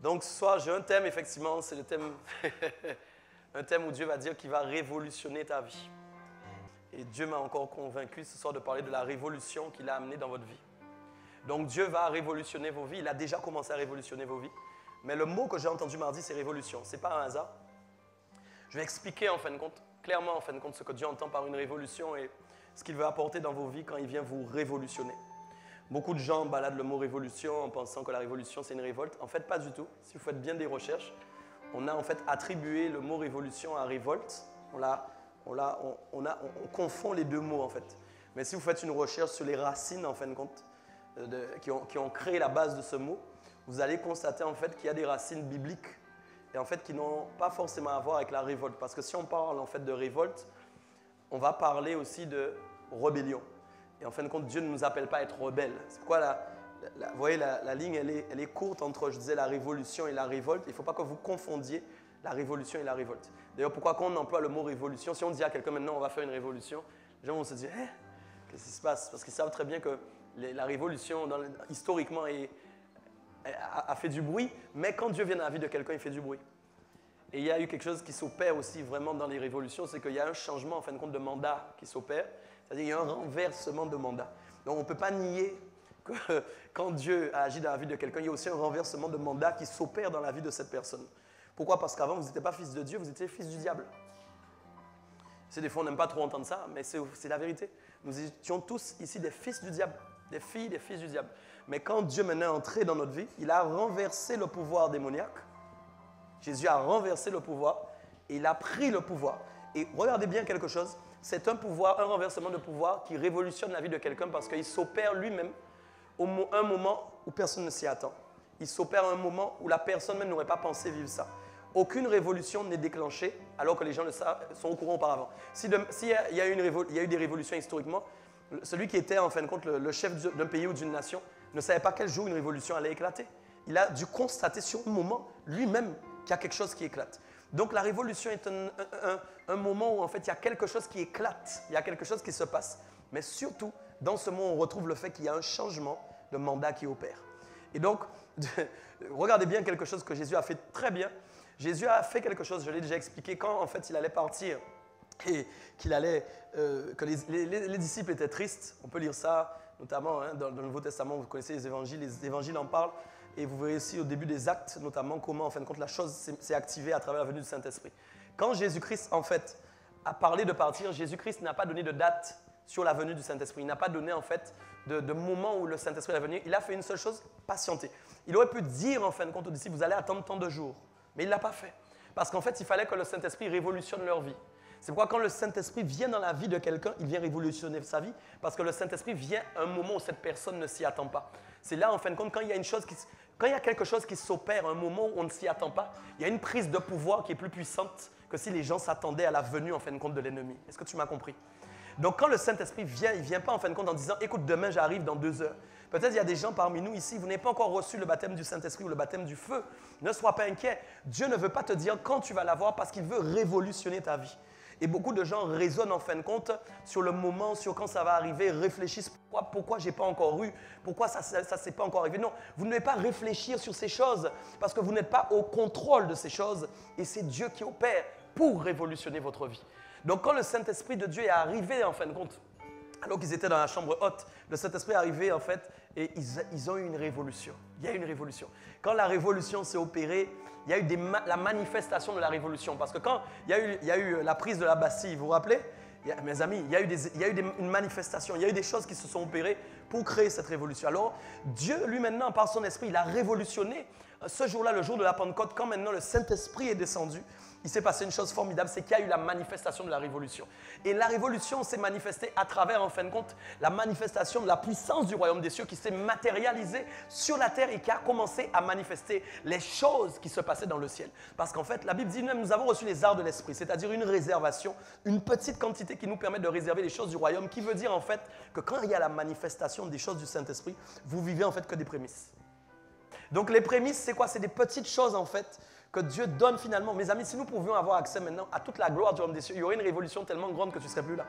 Donc ce soir, j'ai un thème, effectivement, c'est le thème, un thème où Dieu va dire qu'il va révolutionner ta vie. Et Dieu m'a encore convaincu ce soir de parler de la révolution qu'il a amenée dans votre vie. Donc Dieu va révolutionner vos vies, il a déjà commencé à révolutionner vos vies. Mais le mot que j'ai entendu mardi, c'est révolution. Ce n'est pas un hasard. Je vais expliquer en fin de compte, clairement en fin de compte, ce que Dieu entend par une révolution et ce qu'il veut apporter dans vos vies quand il vient vous révolutionner. Beaucoup de gens baladent le mot révolution en pensant que la révolution c'est une révolte. En fait, pas du tout. Si vous faites bien des recherches, on a en fait attribué le mot révolution à révolte. On confond les deux mots en fait. Mais si vous faites une recherche sur les racines en fin de compte, qui ont créé la base de ce mot, vous allez constater en fait qu'il y a des racines bibliques et en fait qui n'ont pas forcément à voir avec la révolte. Parce que si on parle en fait de révolte, on va parler aussi de rébellion. Et en fin de compte, Dieu ne nous appelle pas à être rebelles. C'est pourquoi vous voyez, la ligne, elle est courte entre, je disais, la révolution et la révolte. Il ne faut pas que vous confondiez la révolution et la révolte. D'ailleurs, pourquoi quand on emploie le mot révolution, si on dit à quelqu'un maintenant on va faire une révolution, les gens vont se dire qu'est-ce qui se passe? Parce qu'ils savent très bien que la révolution, historiquement, a fait du bruit, mais quand Dieu vient dans la vie de quelqu'un, il fait du bruit. Et il y a eu quelque chose qui s'opère aussi vraiment dans les révolutions, c'est qu'il y a un changement en fin de compte de mandat qui s'opère. C'est-à-dire qu'il y a un renversement de mandat. Donc on ne peut pas nier que quand Dieu a agi dans la vie de quelqu'un, il y a aussi un renversement de mandat qui s'opère dans la vie de cette personne. Pourquoi? Parce qu'avant, vous n'étiez pas fils de Dieu, vous étiez fils du diable. C'est des fois, on n'aime pas trop entendre ça, mais c'est la vérité. Nous étions tous ici des fils du diable, des filles, des fils du diable. Mais quand Dieu maintenant est entré dans notre vie, il a renversé le pouvoir démoniaque. Jésus a renversé le pouvoir et il a pris le pouvoir. Et regardez bien quelque chose. C'est un pouvoir, un renversement de pouvoir qui révolutionne la vie de quelqu'un parce qu'il s'opère lui-même à un moment où personne ne s'y attend. Il s'opère à un moment où la personne même n'aurait pas pensé vivre ça. Aucune révolution n'est déclenchée alors que les gens sont au courant auparavant. S'il y a eu des révolutions historiquement, celui qui était en fin de compte le chef d'un pays ou d'une nation ne savait pas quel jour une révolution allait éclater. Il a dû constater sur un moment lui-même qu'il y a quelque chose qui éclate. Donc la révolution est un moment où en fait il y a quelque chose qui éclate, il y a quelque chose qui se passe. Mais surtout, dans ce moment, on retrouve le fait qu'il y a un changement de mandat qui opère. Et donc, regardez bien quelque chose que Jésus a fait très bien. Jésus a fait quelque chose, je l'ai déjà expliqué, quand en fait il allait partir et que les disciples étaient tristes. On peut lire ça notamment dans le Nouveau Testament, vous connaissez les évangiles en parlent. Et vous verrez aussi au début des actes, notamment comment, en fin de compte, la chose s'est activée à travers la venue du Saint-Esprit. Quand Jésus-Christ, en fait, a parlé de partir, Jésus-Christ n'a pas donné de date sur la venue du Saint-Esprit. Il n'a pas donné, en fait, de moment où le Saint-Esprit va venir. Il a fait une seule chose, patienter. Il aurait pu dire, en fin de compte, aux disciples, vous allez attendre tant de jours. Mais il ne l'a pas fait. Parce qu'en fait, il fallait que le Saint-Esprit révolutionne leur vie. C'est pourquoi quand le Saint-Esprit vient dans la vie de quelqu'un, il vient révolutionner sa vie. Parce que le Saint-Esprit vient à un moment où cette personne ne s'y attend pas. C'est là, en fin de compte, quand il y a quelque chose qui s'opère à un moment où on ne s'y attend pas, il y a une prise de pouvoir qui est plus puissante que si les gens s'attendaient à la venue, en fin de compte, de l'ennemi. Est-ce que tu m'as compris? Donc, quand le Saint-Esprit vient, il ne vient pas, en fin de compte, en disant « Écoute, demain, j'arrive dans 2 heures ». Peut-être il y a des gens parmi nous ici, vous n'avez pas encore reçu le baptême du Saint-Esprit ou le baptême du feu. Ne sois pas inquiet. Dieu ne veut pas te dire quand tu vas l'avoir parce qu'il veut révolutionner ta vie. Et beaucoup de gens raisonnent en fin de compte sur le moment, sur quand ça va arriver, réfléchissent pourquoi je n'ai pas encore eu, pourquoi ça ne s'est pas encore arrivé. Non, vous ne devez pas réfléchir sur ces choses parce que vous n'êtes pas au contrôle de ces choses et c'est Dieu qui opère pour révolutionner votre vie. Donc quand le Saint-Esprit de Dieu est arrivé en fin de compte, alors qu'ils étaient dans la chambre haute, le Saint-Esprit est arrivé en fait et ils ont eu une révolution. Il y a eu une révolution. Quand la révolution s'est opérée, il y a eu la manifestation de la révolution. Parce que quand il y a eu la prise de la Bastille, vous vous rappelez? Mes amis, il y a eu une manifestation, il y a eu des choses qui se sont opérées pour créer cette révolution. Alors, Dieu, lui maintenant, par son esprit, il a révolutionné. Ce jour-là, le jour de la Pentecôte, quand maintenant le Saint-Esprit est descendu, il s'est passé une chose formidable, c'est qu'il y a eu la manifestation de la révolution. Et la révolution s'est manifestée à travers, en fin de compte, la manifestation de la puissance du royaume des cieux qui s'est matérialisée sur la terre et qui a commencé à manifester les choses qui se passaient dans le ciel. Parce qu'en fait, la Bible dit même, nous avons reçu les arts de l'esprit, c'est-à-dire une réservation, une petite quantité qui nous permet de réserver les choses du royaume, qui veut dire en fait que quand il y a la manifestation des choses du Saint-Esprit, vous vivez en fait que des prémices. Donc les prémices, c'est quoi? C'est des petites choses en fait que Dieu donne finalement. Mes amis, si nous pouvions avoir accès maintenant à toute la gloire du royaume des cieux, il y aurait une révolution tellement grande que tu ne serais plus là.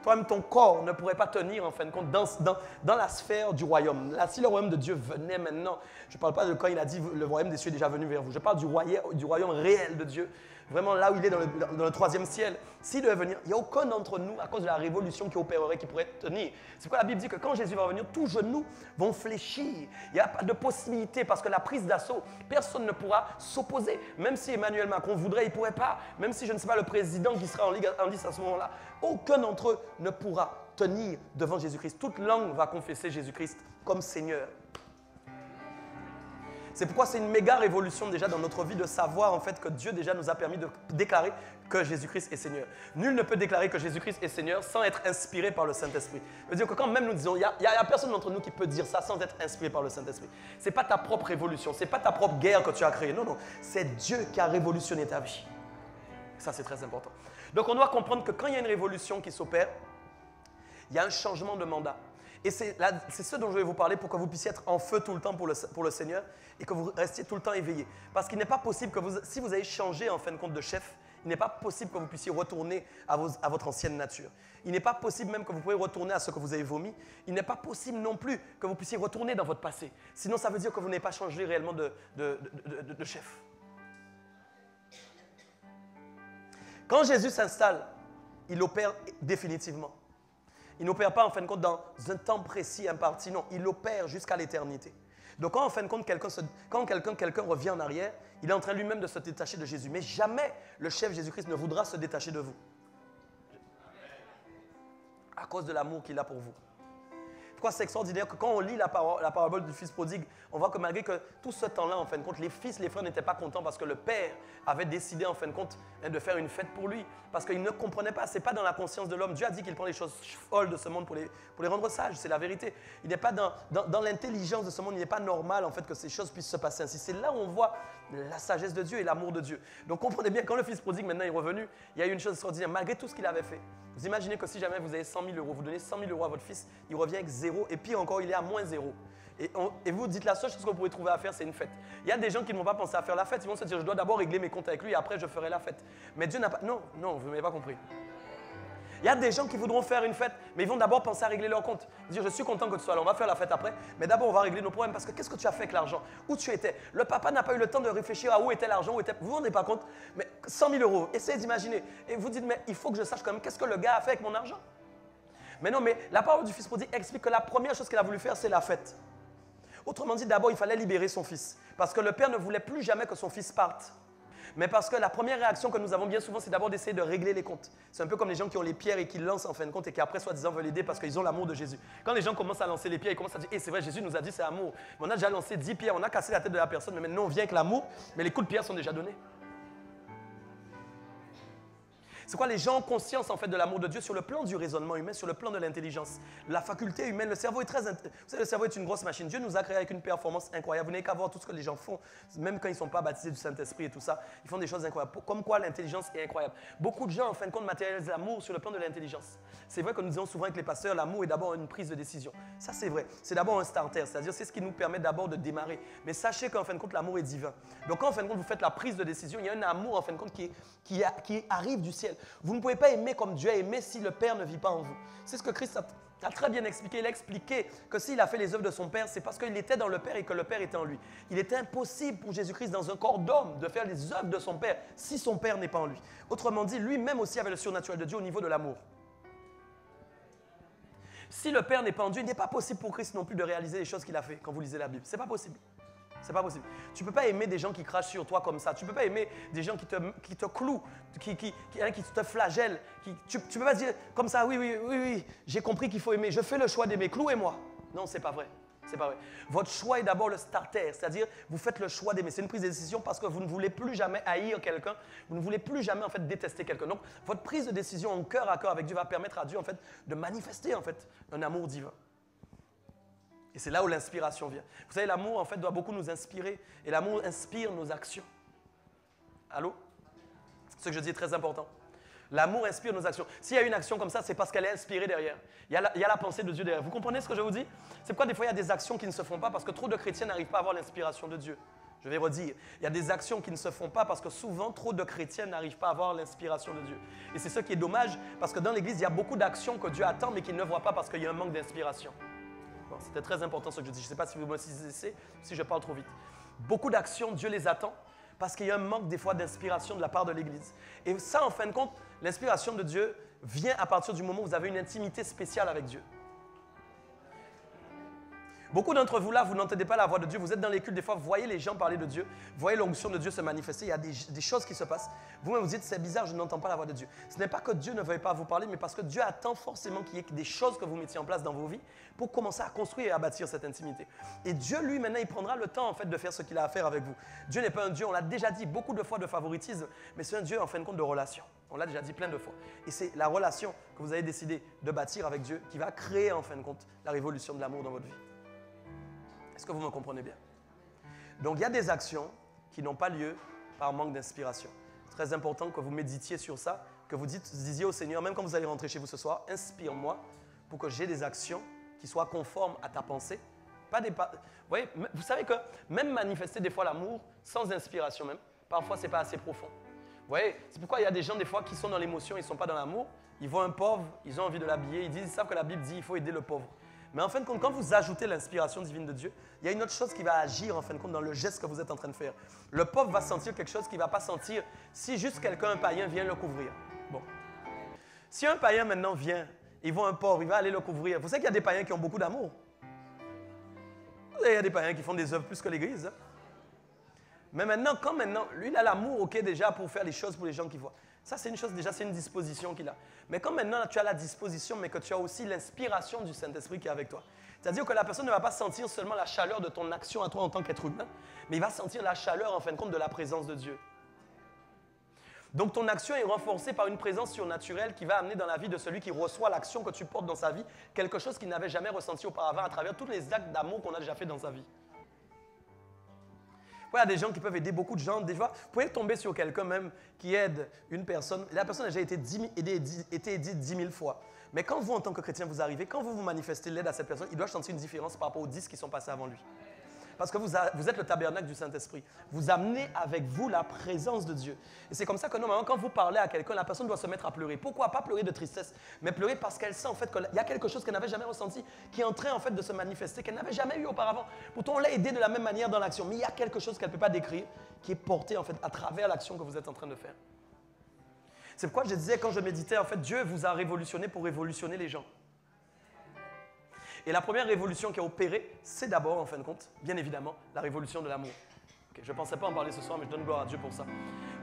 toi-même ton corps ne pourrait pas tenir en fin de compte dans la sphère du royaume. Là, si le royaume de Dieu venait maintenant, je ne parle pas de quand il a dit le royaume des cieux est déjà venu vers vous, je parle du royaume réel de Dieu, vraiment là où il est dans le troisième ciel. S'il devait venir, il n'y a aucun d'entre nous, à cause de la révolution qui opérerait, qui pourrait tenir. C'est pourquoi la Bible dit que quand Jésus va venir, tous genoux vont fléchir. Il n'y a pas de possibilité parce que la prise d'assaut, personne ne pourra s'opposer. Même si Emmanuel Macron voudrait, il ne pourrait pas. Même si je ne sais pas le président qui sera en lice à ce moment-là, aucun d'entre eux ne pourra tenir devant Jésus-Christ. Toute langue va confesser Jésus-Christ comme Seigneur. C'est pourquoi c'est une méga révolution déjà dans notre vie de savoir en fait que Dieu déjà nous a permis de déclarer que Jésus-Christ est Seigneur. Nul ne peut déclarer que Jésus-Christ est Seigneur sans être inspiré par le Saint-Esprit. Ça veut dire que quand même nous disons, il n'y a personne d'entre nous qui peut dire ça sans être inspiré par le Saint-Esprit. Ce n'est pas ta propre révolution, ce n'est pas ta propre guerre que tu as créée. Non, non, c'est Dieu qui a révolutionné ta vie. Ça, c'est très important. Donc on doit comprendre que quand il y a une révolution qui s'opère, il y a un changement de mandat. Et c'est ce dont je vais vous parler pour que vous puissiez être en feu tout le temps pour le Seigneur et que vous restiez tout le temps éveillé. Parce qu'il n'est pas possible que si vous avez changé en fin de compte de chef, il n'est pas possible que vous puissiez retourner à votre ancienne nature. Il n'est pas possible même que vous puissiez retourner à ce que vous avez vomi. Il n'est pas possible non plus que vous puissiez retourner dans votre passé. Sinon, ça veut dire que vous n'avez pas changé réellement de chef. Quand Jésus s'installe, il opère définitivement. Il n'opère pas en fin de compte dans un temps précis imparti, non, il opère jusqu'à l'éternité. Donc quand en fin de compte quelqu'un revient en arrière, il est en train lui-même de se détacher de Jésus. Mais jamais le chef Jésus-Christ ne voudra se détacher de vous. À cause de l'amour qu'il a pour vous. Pourquoi c'est extraordinaire que quand on lit la parabole du fils prodigue, on voit que malgré que tout ce temps-là, en fin de compte, les fils, les frères n'étaient pas contents parce que le père avait décidé, en fin de compte, de faire une fête pour lui. Parce qu'il ne comprenait pas, ce n'est pas dans la conscience de l'homme. Dieu a dit qu'il prend les choses folles de ce monde pour les rendre sages, c'est la vérité. Il n'est pas dans l'intelligence de ce monde, il n'est pas normal, en fait, que ces choses puissent se passer ainsi. C'est là où on voit la sagesse de Dieu et l'amour de Dieu. Donc comprenez bien, quand le fils prodigue maintenant est revenu, il y a eu une chose extraordinaire, malgré tout ce qu'il avait fait. Vous imaginez que si jamais vous avez 100 000 euros, vous donnez 100 000 euros à votre fils, il revient avec 0, et pire encore, il est à moins 0. Et vous dites la seule chose que vous pouvez trouver à faire, c'est une fête. Il y a des gens qui ne vont pas penser à faire la fête, ils vont se dire, je dois d'abord régler mes comptes avec lui, et après je ferai la fête. Mais Dieu n'a pas... Non, vous ne m'avez pas compris. Il y a des gens qui voudront faire une fête, mais ils vont d'abord penser à régler leurs comptes. Dire, je suis content que tu sois là, on va faire la fête après, mais d'abord on va régler nos problèmes, parce que qu'est-ce que tu as fait avec l'argent? Où tu étais? Le papa n'a pas eu le temps de réfléchir à où était l'argent, vous ne vous rendez pas compte? Mais 100 000 euros, essayez d'imaginer. Et vous dites, mais il faut que je sache quand même, qu'est-ce que le gars a fait avec mon argent? Mais non, mais la parole du fils prodigue explique que la première chose qu'il a voulu faire, c'est la fête. Autrement dit, d'abord, il fallait libérer son fils. Parce que le père ne voulait plus jamais que son fils parte. Mais parce que la première réaction que nous avons bien souvent, c'est d'abord d'essayer de régler les comptes. C'est un peu comme les gens qui ont les pierres et qui lancent en fin de compte et qui après, soi-disant, veulent aider parce qu'ils ont l'amour de Jésus. Quand les gens commencent à lancer les pierres, ils commencent à dire, c'est vrai, Jésus nous a dit c'est amour. Mais on a déjà lancé 10 pierres, on a cassé la tête de la personne, mais maintenant on vient avec l'amour, mais les coups de pierre sont déjà donnés. C'est quoi les gens ont conscience en fait de l'amour de Dieu sur le plan du raisonnement humain, sur le plan de l'intelligence. La faculté humaine, le cerveau est très... Vous savez, le cerveau est une grosse machine. Dieu nous a créé avec une performance incroyable. Vous n'avez qu'à voir tout ce que les gens font, même quand ils ne sont pas baptisés du Saint-Esprit et tout ça. Ils font des choses incroyables. Comme quoi l'intelligence est incroyable. Beaucoup de gens, en fin de compte, matérialisent l'amour sur le plan de l'intelligence. C'est vrai que nous disons souvent avec les pasteurs, l'amour est d'abord une prise de décision. Ça, c'est vrai. C'est d'abord un starter, c'est-à-dire c'est ce qui nous permet d'abord de démarrer. Mais sachez qu'en fin de compte, l'amour est divin. Donc quand en fin de compte, vous faites la prise de décision, il y a un amour en fin de compte qui arrive du ciel. Vous ne pouvez pas aimer comme Dieu a aimé si le Père ne vit pas en vous. C'est ce que Christ a très bien expliqué. Il a expliqué que s'il a fait les œuvres de son Père, c'est parce qu'il était dans le Père et que le Père était en lui. Il était impossible pour Jésus-Christ dans un corps d'homme de faire les œuvres de son Père si son Père n'est pas en lui. Autrement dit, lui-même aussi avait le surnaturel de Dieu au niveau de l'amour. Si le Père n'est pas en Dieu, il n'est pas possible pour Christ non plus de réaliser les choses qu'il a fait quand vous lisez la Bible. Ce n'est pas possible. C'est pas possible. Tu ne peux pas aimer des gens qui crachent sur toi comme ça. Tu ne peux pas aimer des gens qui te clouent, qui te flagellent. Tu ne peux pas dire comme ça, oui, j'ai compris qu'il faut aimer. Je fais le choix d'aimer. Clouez-moi. Non, ce n'est pas vrai. C'est pas vrai. Votre choix est d'abord le starter, c'est-à-dire vous faites le choix d'aimer. C'est une prise de décision parce que vous ne voulez plus jamais haïr quelqu'un, vous ne voulez plus jamais en fait détester quelqu'un. Donc votre prise de décision en cœur à cœur avec Dieu va permettre à Dieu en fait de manifester en fait un amour divin. Et c'est là où l'inspiration vient. Vous savez, l'amour, en fait, doit beaucoup nous inspirer. Et l'amour inspire nos actions. Allô? Ce que je dis est très important. L'amour inspire nos actions. S'il y a une action comme ça, c'est parce qu'elle est inspirée derrière. Il y a la pensée de Dieu derrière. Vous comprenez ce que je vous dis? C'est pourquoi des fois, il y a des actions qui ne se font pas parce que trop de chrétiens n'arrivent pas à avoir l'inspiration de Dieu. Je vais redire, il y a des actions qui ne se font pas parce que souvent, trop de chrétiens n'arrivent pas à avoir l'inspiration de Dieu. Et c'est ça qui est dommage parce que dans l'Église, il y a beaucoup d'actions que Dieu attend mais qu'il ne voit pas parce qu'il y a un manque d'inspiration. Bon, c'était très important ce que je dis. Je ne sais pas si vous me saisissez, si je parle trop vite. Beaucoup d'actions, Dieu les attend parce qu'il y a un manque des fois d'inspiration de la part de l'Église. Et ça, en fin de compte, l'inspiration de Dieu vient à partir du moment où vous avez une intimité spéciale avec Dieu. Beaucoup d'entre vous là, vous n'entendez pas la voix de Dieu. Vous êtes dans les cultes, des fois, vous voyez les gens parler de Dieu. Vous voyez l'onction de Dieu se manifester. Il y a des choses qui se passent. Vous-même, vous dites, c'est bizarre, je n'entends pas la voix de Dieu. Ce n'est pas que Dieu ne veuille pas vous parler, mais parce que Dieu attend forcément qu'il y ait des choses que vous mettiez en place dans vos vies pour commencer à construire et à bâtir cette intimité. Et Dieu, lui, maintenant, il prendra le temps, en fait, de faire ce qu'il a à faire avec vous. Dieu n'est pas un Dieu, on l'a déjà dit beaucoup de fois, de favoritisme, mais c'est un Dieu, en fin de compte, de relation. On l'a déjà dit plein de fois. Et c'est la relation que vous avez décidé de bâtir avec Dieu qui va créer, en fin de compte, la révolution de l'amour dans votre vie. Est-ce que vous me comprenez bien? Donc, il y a des actions qui n'ont pas lieu par manque d'inspiration. C'est très important que vous méditiez sur ça, que vous disiez au Seigneur, même quand vous allez rentrer chez vous ce soir, inspire-moi pour que j'ai des actions qui soient conformes à ta pensée. Vous savez que même manifester des fois l'amour sans inspiration même, parfois, ce n'est pas assez profond. Vous voyez, c'est pourquoi il y a des gens des fois qui sont dans l'émotion, ils ne sont pas dans l'amour. Ils voient un pauvre, ils ont envie de l'habiller, ils savent que la Bible dit qu'il faut aider le pauvre. Mais en fin de compte, quand vous ajoutez l'inspiration divine de Dieu, il y a une autre chose qui va agir en fin de compte dans le geste que vous êtes en train de faire. Le pauvre va sentir quelque chose qu'il ne va pas sentir si juste quelqu'un, un païen, vient le couvrir. Bon. Si un païen maintenant vient, il voit un pauvre, il va aller le couvrir. Vous savez qu'il y a des païens qui ont beaucoup d'amour. Il y a des païens qui font des œuvres plus que l'Église. Hein? Mais maintenant, lui, il a l'amour, ok, déjà, pour faire les choses pour les gens qui voient. Ça, c'est une chose, déjà, c'est une disposition qu'il a. Mais quand maintenant, tu as la disposition, mais que tu as aussi l'inspiration du Saint-Esprit qui est avec toi. C'est-à-dire que la personne ne va pas sentir seulement la chaleur de ton action à toi en tant qu'être humain, mais il va sentir la chaleur, en fin de compte, de la présence de Dieu. Donc, ton action est renforcée par une présence surnaturelle qui va amener dans la vie de celui qui reçoit l'action que tu portes dans sa vie, quelque chose qu'il n'avait jamais ressenti auparavant à travers tous les actes d'amour qu'on a déjà fait dans sa vie. Il y a des gens qui peuvent aider beaucoup de gens. Des fois, vous pouvez tomber sur quelqu'un même qui aide une personne. La personne a déjà été aidée 10 000 fois. Mais quand vous, en tant que chrétien, vous arrivez, quand vous manifestez l'aide à cette personne, il doit sentir une différence par rapport aux 10 qui sont passés avant lui. Parce que vous êtes le tabernacle du Saint-Esprit. Vous amenez avec vous la présence de Dieu. Et c'est comme ça que normalement, quand vous parlez à quelqu'un, la personne doit se mettre à pleurer. Pourquoi? Pas pleurer de tristesse, mais pleurer parce qu'elle sent en fait qu'il y a quelque chose qu'elle n'avait jamais ressenti, qui est en train en fait de se manifester, qu'elle n'avait jamais eu auparavant. Pourtant, on l'a aidé de la même manière dans l'action, mais il y a quelque chose qu'elle ne peut pas décrire, qui est porté en fait à travers l'action que vous êtes en train de faire. C'est pourquoi je disais, quand je méditais, en fait, Dieu vous a révolutionné pour révolutionner les gens. Et la première révolution qui a opéré, c'est d'abord, en fin de compte, bien évidemment, la révolution de l'amour. Okay, je ne pensais pas en parler ce soir, mais je donne gloire à Dieu pour ça.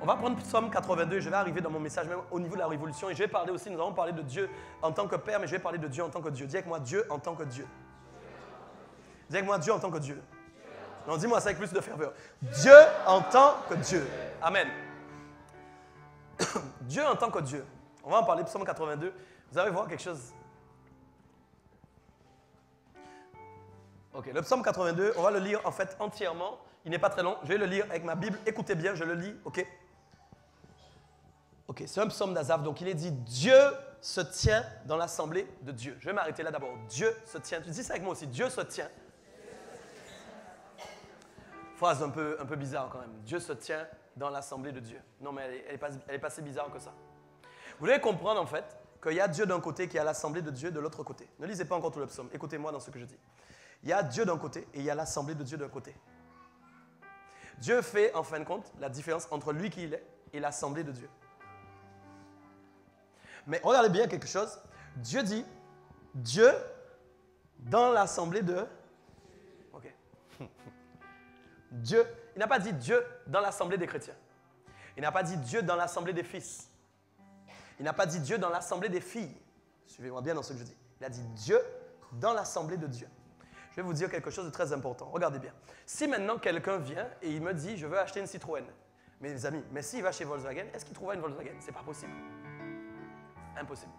On va prendre Psaume 82 et je vais arriver dans mon message même au niveau de la révolution. Et je vais parler aussi, nous allons parler de Dieu en tant que Père, mais je vais parler de Dieu en tant que Dieu. Dis avec moi, Dieu en tant que Dieu. Dis avec moi, Dieu en tant que Dieu. Non, dis-moi ça avec plus de ferveur. Dieu en tant que Dieu. Amen. Dieu en tant que Dieu. On va en parler, Psaume 82. Vous allez voir quelque chose. Ok, le psaume 82, on va le lire en fait entièrement. Il n'est pas très long. Je vais le lire avec ma Bible. Écoutez bien, je le lis. Ok. Ok, c'est un psaume d'Asaph. Donc il est dit Dieu se tient dans l'assemblée de Dieu. Je vais m'arrêter là d'abord. Dieu se tient. Tu dis ça avec moi aussi. Dieu se tient. Phrase un peu bizarre quand même. Dieu se tient dans l'assemblée de Dieu. Non, mais elle est pas si bizarre que ça. Vous devez comprendre en fait qu'il y a Dieu d'un côté qui est à l'assemblée de Dieu de l'autre côté. Ne lisez pas encore tout le psaume. Écoutez-moi dans ce que je dis. Il y a Dieu d'un côté et il y a l'assemblée de Dieu d'un côté. Dieu fait, en fin de compte, la différence entre lui qui il est et l'assemblée de Dieu. Mais regardez bien quelque chose. Dieu dit, Dieu dans l'assemblée de... Ok. Dieu, il n'a pas dit Dieu dans l'assemblée des chrétiens. Il n'a pas dit Dieu dans l'assemblée des fils. Il n'a pas dit Dieu dans l'assemblée des filles. Suivez-moi bien dans ce que je dis. Il a dit Dieu dans l'assemblée de Dieu. Je vais vous dire quelque chose de très important. Regardez bien. Si maintenant quelqu'un vient et il me dit, je veux acheter une Citroën, mes amis, mais s'il va chez Volkswagen, est-ce qu'il trouvera une Volkswagen? Ce n'est pas possible. Impossible.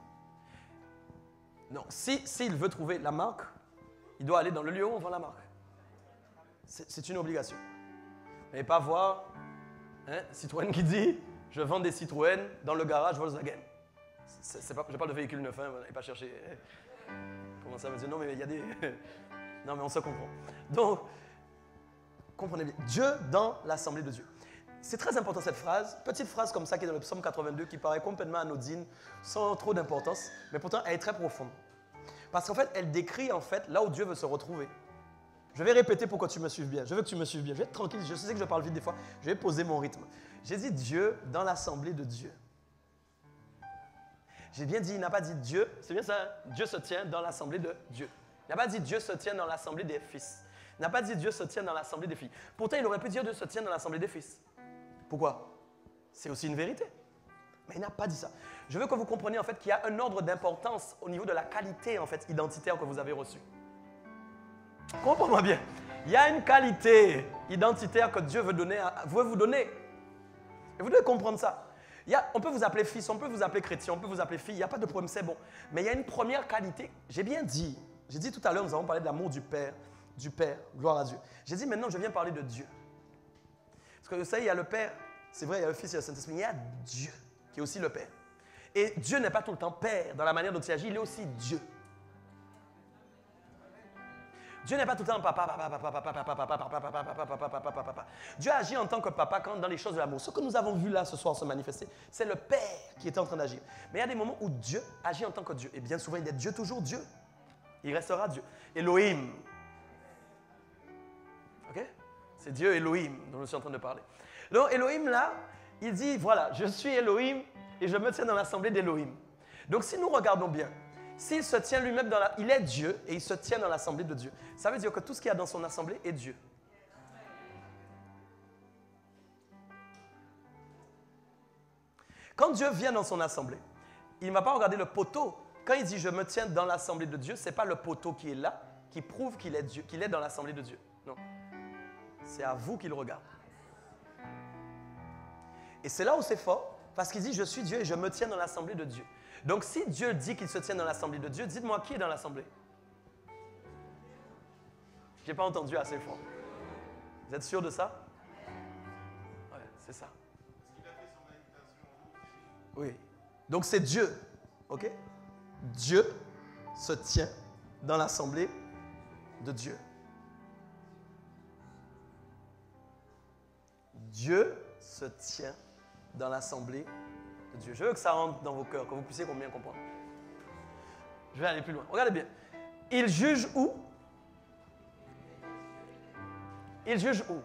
Non, s'il veut trouver la marque, il doit aller dans le lieu où on vend la marque. C'est une obligation. Mais pas voir Citroën qui dit, je vends des Citroën dans le garage Volkswagen. Pas, je parle de véhicules neufs, et pas chercher. Comment ça me dire? Non, mais il y a des... Non, mais on se comprend. Donc, comprenez bien. Dieu dans l'assemblée de Dieu. C'est très important cette phrase, petite phrase comme ça qui est dans le psaume 82 qui paraît complètement anodine, sans trop d'importance, mais pourtant elle est très profonde. Parce qu'en fait, elle décrit en fait là où Dieu veut se retrouver. Je vais répéter pour que tu me suives bien. Je veux que tu me suives bien. Je vais être tranquille, je sais que je parle vite des fois. Je vais poser mon rythme. J'ai dit Dieu dans l'assemblée de Dieu. J'ai bien dit, il n'a pas dit Dieu, c'est bien ça, hein? Dieu se tient dans l'assemblée de Dieu. Il n'a pas dit Dieu se tient dans l'assemblée des fils. Il n'a pas dit Dieu se tient dans l'assemblée des filles. Pourtant, il aurait pu dire Dieu se tient dans l'assemblée des fils. Pourquoi? C'est aussi une vérité. Mais il n'a pas dit ça. Je veux que vous compreniez en fait qu'il y a un ordre d'importance au niveau de la qualité en fait identitaire que vous avez reçue. Comprends-moi bien. Il y a une qualité identitaire que Dieu veut vous donner. Et vous devez comprendre ça. On peut vous appeler fils, on peut vous appeler chrétien, on peut vous appeler fille, il n'y a pas de problème, c'est bon. Mais il y a une première qualité. J'ai dit tout à l'heure, nous avons parlé de l'amour du Père, gloire à Dieu. J'ai dit maintenant, je viens parler de Dieu. Parce que vous savez, il y a le Père, c'est vrai, il y a le Fils, il y a le Saint-Esprit, mais il y a Dieu qui est aussi le Père. Et Dieu n'est pas tout le temps Père dans la manière dont il agit, il est aussi Dieu. Dieu n'est pas tout le temps papa. Dieu agit en tant que papa quand dans les choses de l'amour. Ce que nous avons vu là ce soir se manifester, c'est le Père qui était en train d'agir. Mais il y a des moments où Dieu agit en tant que Dieu. Et bien souvent, il est Dieu, toujours Dieu. Il restera Dieu. Elohim. Ok? C'est Dieu Elohim dont je suis en train de parler. Donc Elohim là, il dit, voilà, je suis Elohim et je me tiens dans l'assemblée d'Elohim. Donc si nous regardons bien, s'il se tient lui-même il est Dieu et il se tient dans l'assemblée de Dieu. Ça veut dire que tout ce qu'il y a dans son assemblée est Dieu. Quand Dieu vient dans son assemblée, il ne va pas regarder le poteau. Quand il dit je me tiens dans l'assemblée de Dieu, ce n'est pas le poteau qui est là, qui prouve qu'il est Dieu, qu'il est dans l'assemblée de Dieu. Non. C'est à vous qu'il regarde. Et c'est là où c'est fort, parce qu'il dit je suis Dieu et je me tiens dans l'assemblée de Dieu. Donc, si Dieu dit qu'il se tient dans l'assemblée de Dieu, dites-moi qui est dans l'assemblée? Je n'ai pas entendu assez fort. Vous êtes sûr de ça? Oui, c'est ça. Oui. Donc, c'est Dieu. OK? Dieu se tient dans l'assemblée de Dieu. Dieu se tient dans l'assemblée de Dieu. Je veux que ça rentre dans vos cœurs, que vous puissiez bien comprendre. Je vais aller plus loin. Regardez bien. Il juge où? Il juge où?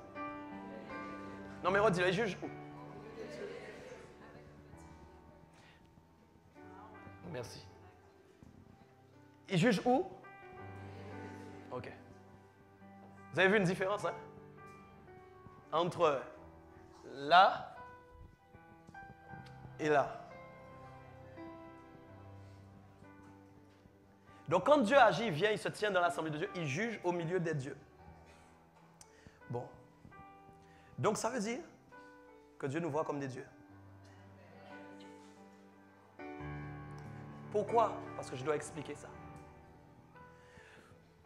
Non mais redis-le, il juge où? Merci. Il juge où? Ok. Vous avez vu une différence, hein? Entre là et là. Donc quand Dieu agit, il vient, il se tient dans l'assemblée de Dieu, il juge au milieu des dieux. Bon. Donc ça veut dire que Dieu nous voit comme des dieux. Pourquoi? Parce que je dois expliquer ça.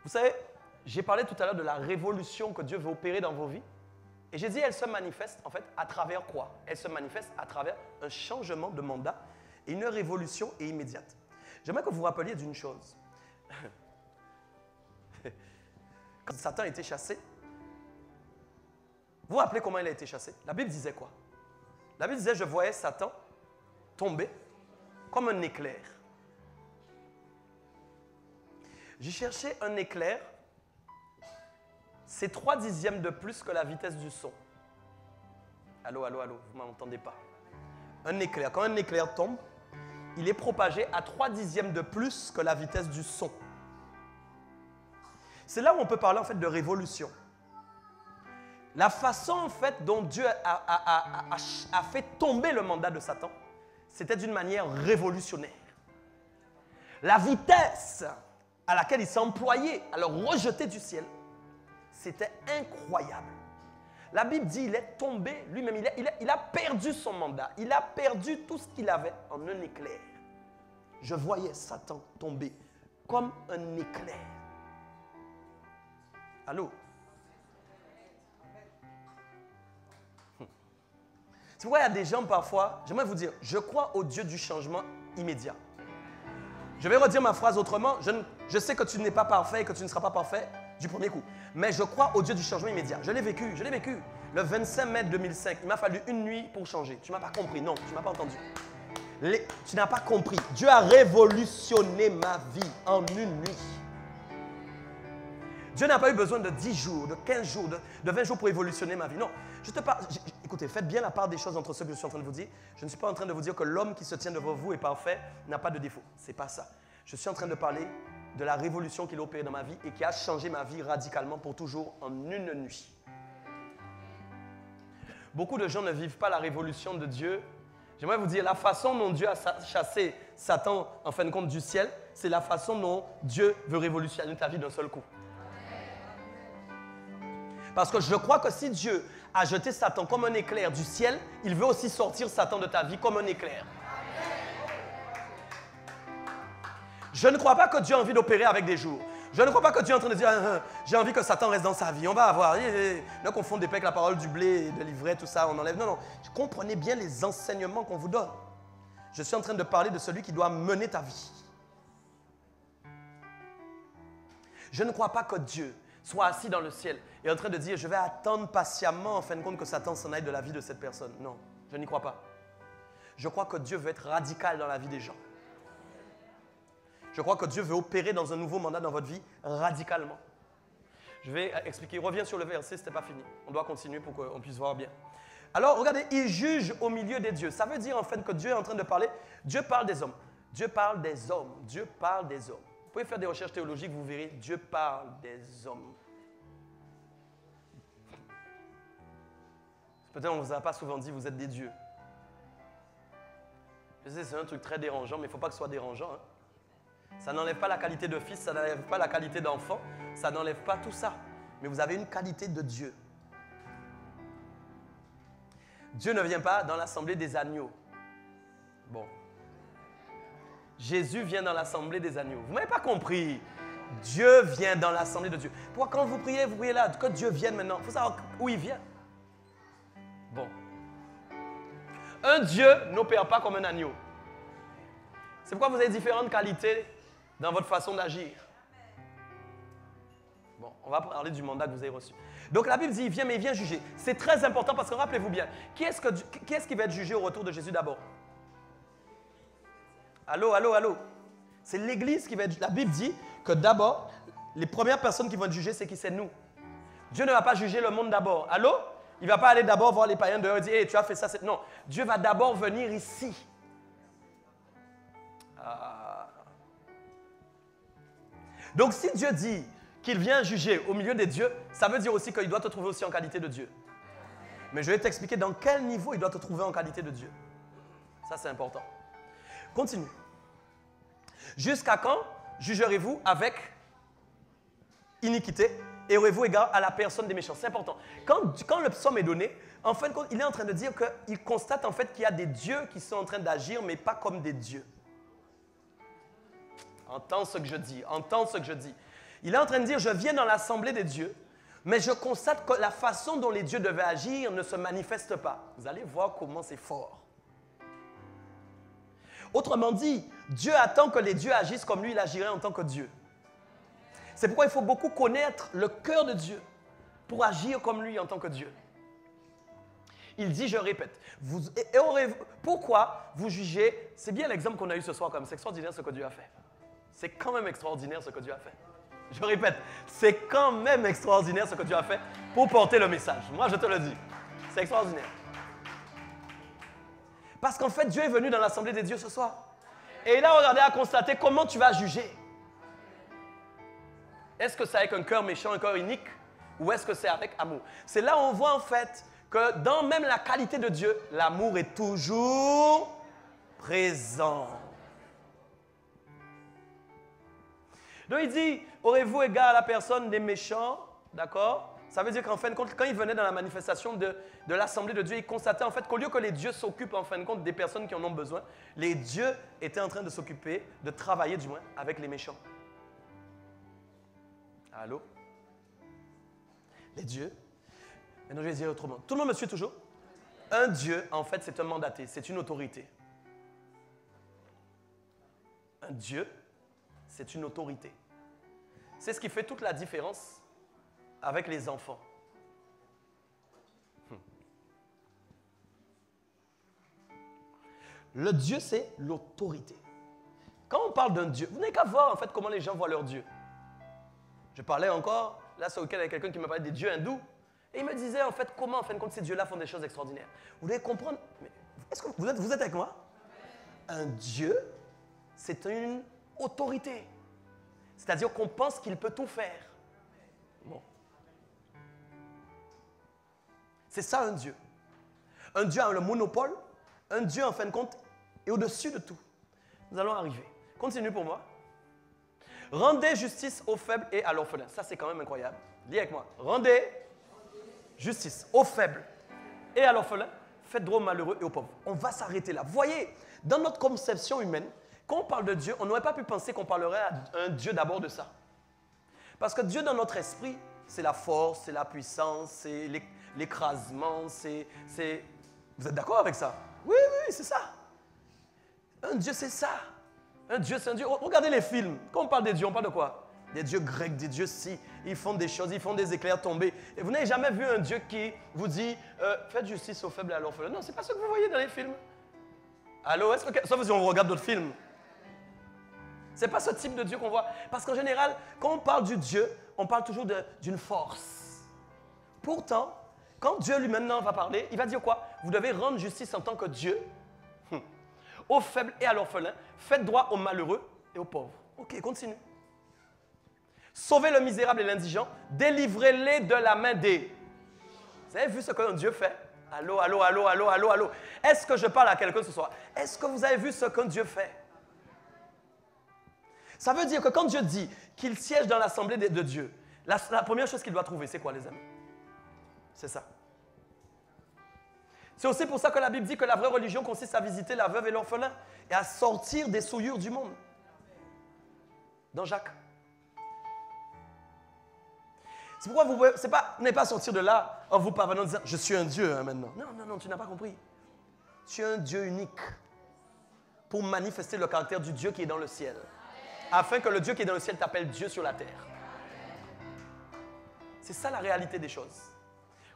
Vous savez, j'ai parlé tout à l'heure de la révolution que Dieu veut opérer dans vos vies. Et j'ai dit, elle se manifeste en fait à travers quoi? Elle se manifeste à travers un changement de mandat et une révolution est immédiate. J'aimerais que vous vous rappeliez d'une chose. Quand Satan a été chassé, vous vous rappelez comment il a été chassé? La Bible disait quoi? La Bible disait, je voyais Satan tomber comme un éclair. J'ai cherché un éclair, c'est 3/10 de plus que la vitesse du son. Allô, allô, allô, vous ne m'entendez pas? Un éclair, quand un éclair tombe, il est propagé à 3/10 de plus que la vitesse du son. C'est là où on peut parler en fait de révolution. La façon en fait dont Dieu a fait tomber le mandat de Satan, c'était d'une manière révolutionnaire. La vitesse à laquelle il s'est employé à le rejeter du ciel, c'était incroyable. La Bible dit qu'il est tombé lui-même, il a perdu son mandat, il a perdu tout ce qu'il avait en un éclair. Je voyais Satan tomber comme un éclair. Allô? C'est pourquoi il y a des gens parfois, j'aimerais vous dire, je crois au Dieu du changement immédiat. Je vais redire ma phrase autrement, je sais que tu n'es pas parfait et que tu ne seras pas parfait du premier coup. Mais je crois au Dieu du changement immédiat. Je l'ai vécu, je l'ai vécu. Le 25 mai 2005, il m'a fallu une nuit pour changer. Tu ne m'as pas compris, non, tu ne m'as pas entendu. Tu n'as pas compris. Dieu a révolutionné ma vie en une nuit. Dieu n'a pas eu besoin de 10 jours, de 15 jours, de 20 jours pour évolutionner ma vie. Non, je te parle. Écoutez, faites bien la part des choses entre ce que je suis en train de vous dire. Je ne suis pas en train de vous dire que l'homme qui se tient devant vous est parfait, n'a pas de défaut. Ce n'est pas ça. Je suis en train de parler de la révolution qu'il a opérée dans ma vie et qui a changé ma vie radicalement pour toujours en une nuit. Beaucoup de gens ne vivent pas la révolution de Dieu. J'aimerais vous dire, la façon dont Dieu a chassé Satan, en fin de compte, du ciel, c'est la façon dont Dieu veut révolutionner ta vie d'un seul coup. Parce que je crois que si Dieu a jeté Satan comme un éclair du ciel, il veut aussi sortir Satan de ta vie comme un éclair. Je ne crois pas que Dieu a envie d'opérer avec des jours. Je ne crois pas que Dieu est en train de dire j'ai envie que Satan reste dans sa vie. On va avoir. Ne confondez pas avec la parole du blé, de l'ivraie, tout ça, on enlève. Non, non. Comprenez bien les enseignements qu'on vous donne. Je suis en train de parler de celui qui doit mener ta vie. Je ne crois pas que Dieu soit assis dans le ciel et en train de dire je vais attendre patiemment en fin de compte que Satan s'en aille de la vie de cette personne. Non, je n'y crois pas. Je crois que Dieu veut être radical dans la vie des gens. Je crois que Dieu veut opérer dans un nouveau mandat dans votre vie radicalement. Je vais expliquer. Reviens sur le verset, ce n'était pas fini. On doit continuer pour qu'on puisse voir bien. Alors, regardez, il juge au milieu des dieux. Ça veut dire en fait que Dieu est en train de parler. Dieu parle des hommes. Dieu parle des hommes. Dieu parle des hommes. Vous pouvez faire des recherches théologiques, vous verrez. Dieu parle des hommes. Peut-être qu'on ne vous a pas souvent dit, vous êtes des dieux. Je sais, c'est un truc très dérangeant, mais il ne faut pas que ce soit dérangeant. Hein. Ça n'enlève pas la qualité de fils, ça n'enlève pas la qualité d'enfant, ça n'enlève pas tout ça. Mais vous avez une qualité de Dieu. Dieu ne vient pas dans l'assemblée des agneaux. Bon. Jésus vient dans l'assemblée des agneaux. Vous ne m'avez pas compris. Dieu vient dans l'assemblée de Dieu. Pourquoi quand vous priez là, que Dieu vienne maintenant. Il faut savoir où il vient. Bon. Un Dieu n'opère pas comme un agneau. C'est pourquoi vous avez différentes qualités dans votre façon d'agir. Bon, on va parler du mandat que vous avez reçu. Donc la Bible dit, il vient, mais il vient juger. C'est très important parce que rappelez-vous bien, qui est-ce qui va être jugé au retour de Jésus d'abord? Allô, allô, allô. C'est l'Église qui va être... La Bible dit que d'abord, les premières personnes qui vont être jugées, c'est qui? C'est nous. Dieu ne va pas juger le monde d'abord. Allô? Il ne va pas aller d'abord voir les païens dehors et dire, hey, tu as fait ça. Non, Dieu va d'abord venir ici. Donc si Dieu dit qu'il vient juger au milieu des dieux, ça veut dire aussi qu'il doit te trouver aussi en qualité de Dieu. Mais je vais t'expliquer dans quel niveau il doit te trouver en qualité de Dieu. Ça, c'est important. Continue. Jusqu'à quand jugerez-vous avec iniquité et aurez-vous égard à la personne des méchants? C'est important. Quand le psaume est donné, en fin de compte, il est en train de dire qu'il constate en fait qu'il y a des dieux qui sont en train d'agir, mais pas comme des dieux. Entends ce que je dis, entends ce que je dis. Il est en train de dire, je viens dans l'assemblée des dieux, mais je constate que la façon dont les dieux devaient agir ne se manifeste pas. Vous allez voir comment c'est fort. Autrement dit, Dieu attend que les dieux agissent comme lui, il agirait en tant que Dieu. C'est pourquoi il faut beaucoup connaître le cœur de Dieu pour agir comme lui en tant que Dieu. Il dit, je répète, pourquoi vous jugez? C'est bien l'exemple qu'on a eu ce soir, comme c'est extraordinaire ce que Dieu a fait. C'est quand même extraordinaire ce que Dieu a fait. Je répète, c'est quand même extraordinaire ce que Dieu a fait pour porter le message. Moi, je te le dis. C'est extraordinaire. Parce qu'en fait, Dieu est venu dans l'assemblée des dieux ce soir. Et il a regardé à constater comment tu vas juger. Est-ce que c'est avec un cœur méchant, un cœur inique, ou est-ce que c'est avec amour? C'est là où on voit en fait que dans même la qualité de Dieu, l'amour est toujours présent. Donc il dit, aurez-vous égard à la personne des méchants? D'accord? Ça veut dire qu'en fin de compte, quand il venait dans la manifestation de l'assemblée de Dieu, il constatait en fait qu'au lieu que les dieux s'occupent en fin de compte des personnes qui en ont besoin, les dieux étaient en train de s'occuper, de travailler du moins, avec les méchants. Allô? Les dieux. Maintenant, je vais dire autrement. Tout le monde me suit toujours? Un dieu, en fait, c'est un mandaté, c'est une autorité. Un dieu, c'est une autorité. C'est ce qui fait toute la différence avec les enfants. Le Dieu, c'est l'autorité. Quand on parle d'un Dieu, vous n'avez qu'à voir en fait comment les gens voient leur Dieu. Je parlais encore, là ce week-end, avec quelqu'un qui me parlait des dieux hindous. Et il me disait en fait comment en fin de compte ces dieux-là font des choses extraordinaires. Vous devez comprendre, est-ce que vous êtes avec moi? Un Dieu, c'est une autorité. C'est-à-dire qu'on pense qu'il peut tout faire. Bon. C'est ça un Dieu. Un Dieu a le monopole. Un Dieu, en fin de compte, est au-dessus de tout. Nous allons arriver. Continue pour moi. Rendez justice aux faibles et à l'orphelin. Ça, c'est quand même incroyable. Dis avec moi. Rendez justice aux faibles et à l'orphelin. Faites droit aux malheureux et aux pauvres. On va s'arrêter là. Voyez, dans notre conception humaine, quand on parle de Dieu, on n'aurait pas pu penser qu'on parlerait à un Dieu d'abord de ça. Parce que Dieu, dans notre esprit, c'est la force, c'est la puissance, c'est l'écrasement, c'est... Vous êtes d'accord avec ça? Oui, c'est ça. Un Dieu, c'est ça. Un Dieu, c'est un Dieu. Regardez les films. Quand on parle des dieux, on parle de quoi? Des dieux grecs, des dieux si. Ils font des choses, ils font des éclairs tomber. Et vous n'avez jamais vu un Dieu qui vous dit faites justice aux faibles et à l'orphelin. Non, ce n'est pas ce que vous voyez dans les films. Allô, sauf si on regarde d'autres films. Ce n'est pas ce type de Dieu qu'on voit. Parce qu'en général, quand on parle du Dieu, on parle toujours d'une force. Pourtant, quand Dieu lui maintenant va parler, il va dire quoi? Vous devez rendre justice en tant que Dieu aux faibles et à l'orphelin. Faites droit aux malheureux et aux pauvres. Ok, continue. Sauvez le misérable et l'indigent. Délivrez-les de la main des... Vous avez vu ce qu'un Dieu fait? Allô, allô, allô, allô, allô, allô. Est-ce que je parle à quelqu'un ce soir? Est-ce que vous avez vu ce qu'un Dieu fait? Ça veut dire que quand Dieu dit qu'il siège dans l'assemblée de Dieu, la première chose qu'il doit trouver, c'est quoi, les amis? C'est ça. C'est aussi pour ça que la Bible dit que la vraie religion consiste à visiter la veuve et l'orphelin et à sortir des souillures du monde. Dans Jacques. C'est pourquoi vous n'allez pas sortir de là en vous parvenant en disant « Je suis un Dieu hein, maintenant ». Non, tu n'as pas compris. Tu es un Dieu unique pour manifester le caractère du Dieu qui est dans le ciel. Afin que le Dieu qui est dans le ciel t'appelle Dieu sur la terre. C'est ça la réalité des choses.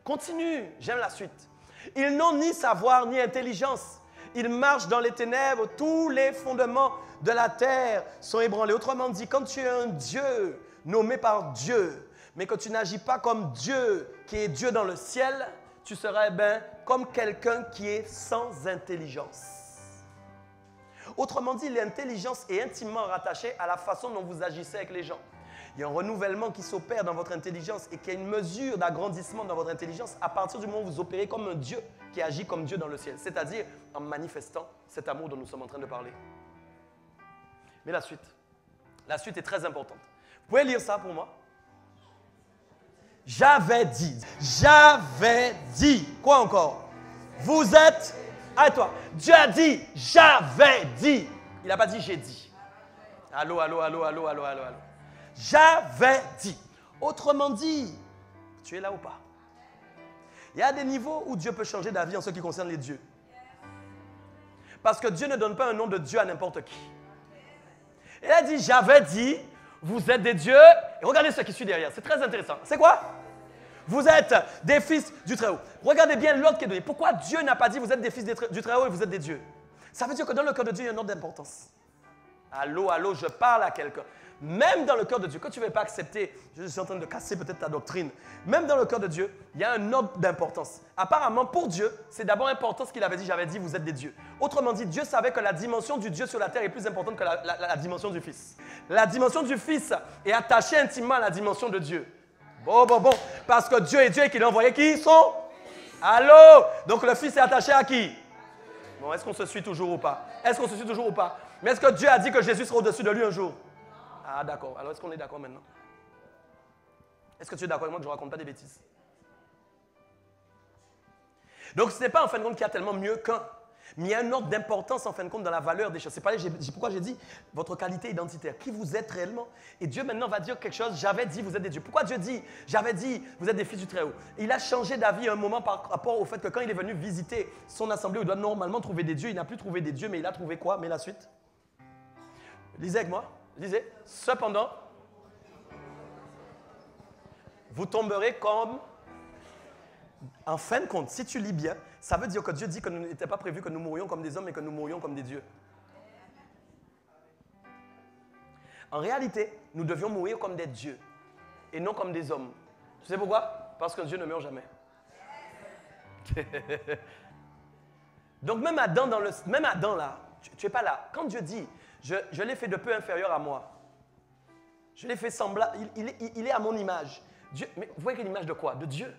Continue, j'aime la suite. Ils n'ont ni savoir ni intelligence. Ils marchent dans les ténèbres. Tous les fondements de la terre sont ébranlés. Autrement dit, quand tu es un Dieu nommé par Dieu, mais que tu n'agis pas comme Dieu, qui est Dieu dans le ciel, tu seras comme quelqu'un qui est sans intelligence. Autrement dit, l'intelligence est intimement rattachée à la façon dont vous agissez avec les gens. Il y a un renouvellement qui s'opère dans votre intelligence et qu'il y a une mesure d'agrandissement dans votre intelligence à partir du moment où vous opérez comme un Dieu qui agit comme Dieu dans le ciel, c'est-à-dire en manifestant cet amour dont nous sommes en train de parler. Mais la suite est très importante. Vous pouvez lire ça pour moi? J'avais dit. Quoi encore? Vous êtes... À toi. Dieu a dit, j'avais dit. Il n'a pas dit, j'ai dit. Allô. J'avais dit. Autrement dit, tu es là ou pas? Il y a des niveaux où Dieu peut changer d'avis en ce qui concerne les dieux. Parce que Dieu ne donne pas un nom de Dieu à n'importe qui. Il a dit, j'avais dit, vous êtes des dieux. Et regardez ce qui suit derrière, c'est très intéressant. C'est quoi? Vous êtes des fils du Très-Haut. Regardez bien l'ordre qui est donné. Pourquoi Dieu n'a pas dit vous êtes des fils du Très-Haut et vous êtes des dieux? Ça veut dire que dans le cœur de Dieu, il y a un ordre d'importance. Allô, je parle à quelqu'un. Même dans le cœur de Dieu, quand tu ne veux pas accepter, je suis en train de casser peut-être ta doctrine, même dans le cœur de Dieu, il y a un ordre d'importance. Apparemment, pour Dieu, c'est d'abord important ce qu'il avait dit, j'avais dit, vous êtes des dieux. Autrement dit, Dieu savait que la dimension du Dieu sur la terre est plus importante que la dimension du Fils. La dimension du Fils est attachée intimement à la dimension de Dieu. Bon. Parce que Dieu est Dieu et qu'il a envoyé qui? Allô? Donc le Fils est attaché à qui? Bon, est-ce qu'on se suit toujours ou pas? Mais est-ce que Dieu a dit que Jésus sera au-dessus de lui un jour? Ah, d'accord. Alors, est-ce qu'on est d'accord maintenant? Est-ce que tu es d'accord avec moi que je ne raconte pas des bêtises? Donc, ce n'est pas en fin de compte qu'il y a tellement mieux qu'un. Mais il y a un ordre d'importance en fin de compte dans la valeur des choses. C'est pourquoi j'ai dit votre qualité identitaire, qui vous êtes réellement. Et Dieu maintenant va dire quelque chose, j'avais dit, vous êtes des dieux. Pourquoi Dieu dit, j'avais dit, vous êtes des fils du Très-Haut? Il a changé d'avis à un moment par rapport au fait que quand il est venu visiter son assemblée où il doit normalement trouver des dieux, il n'a plus trouvé des dieux, mais il a trouvé quoi? Mais la suite? Lisez avec moi. Lisez. Cependant, vous tomberez comme... En fin de compte, si tu lis bien, ça veut dire que Dieu dit que nous n'était pas prévu que nous mourions comme des hommes, mais que nous mourions comme des dieux. En réalité, nous devions mourir comme des dieux et non comme des hommes. Tu sais pourquoi? Parce que Dieu ne meurt jamais. Donc même Adam, là, tu n'es pas là. Quand Dieu dit, je l'ai fait de peu inférieur à moi, je l'ai fait semblable, il est à mon image. Dieu, mais vous voyez quelle image de quoi? De Dieu.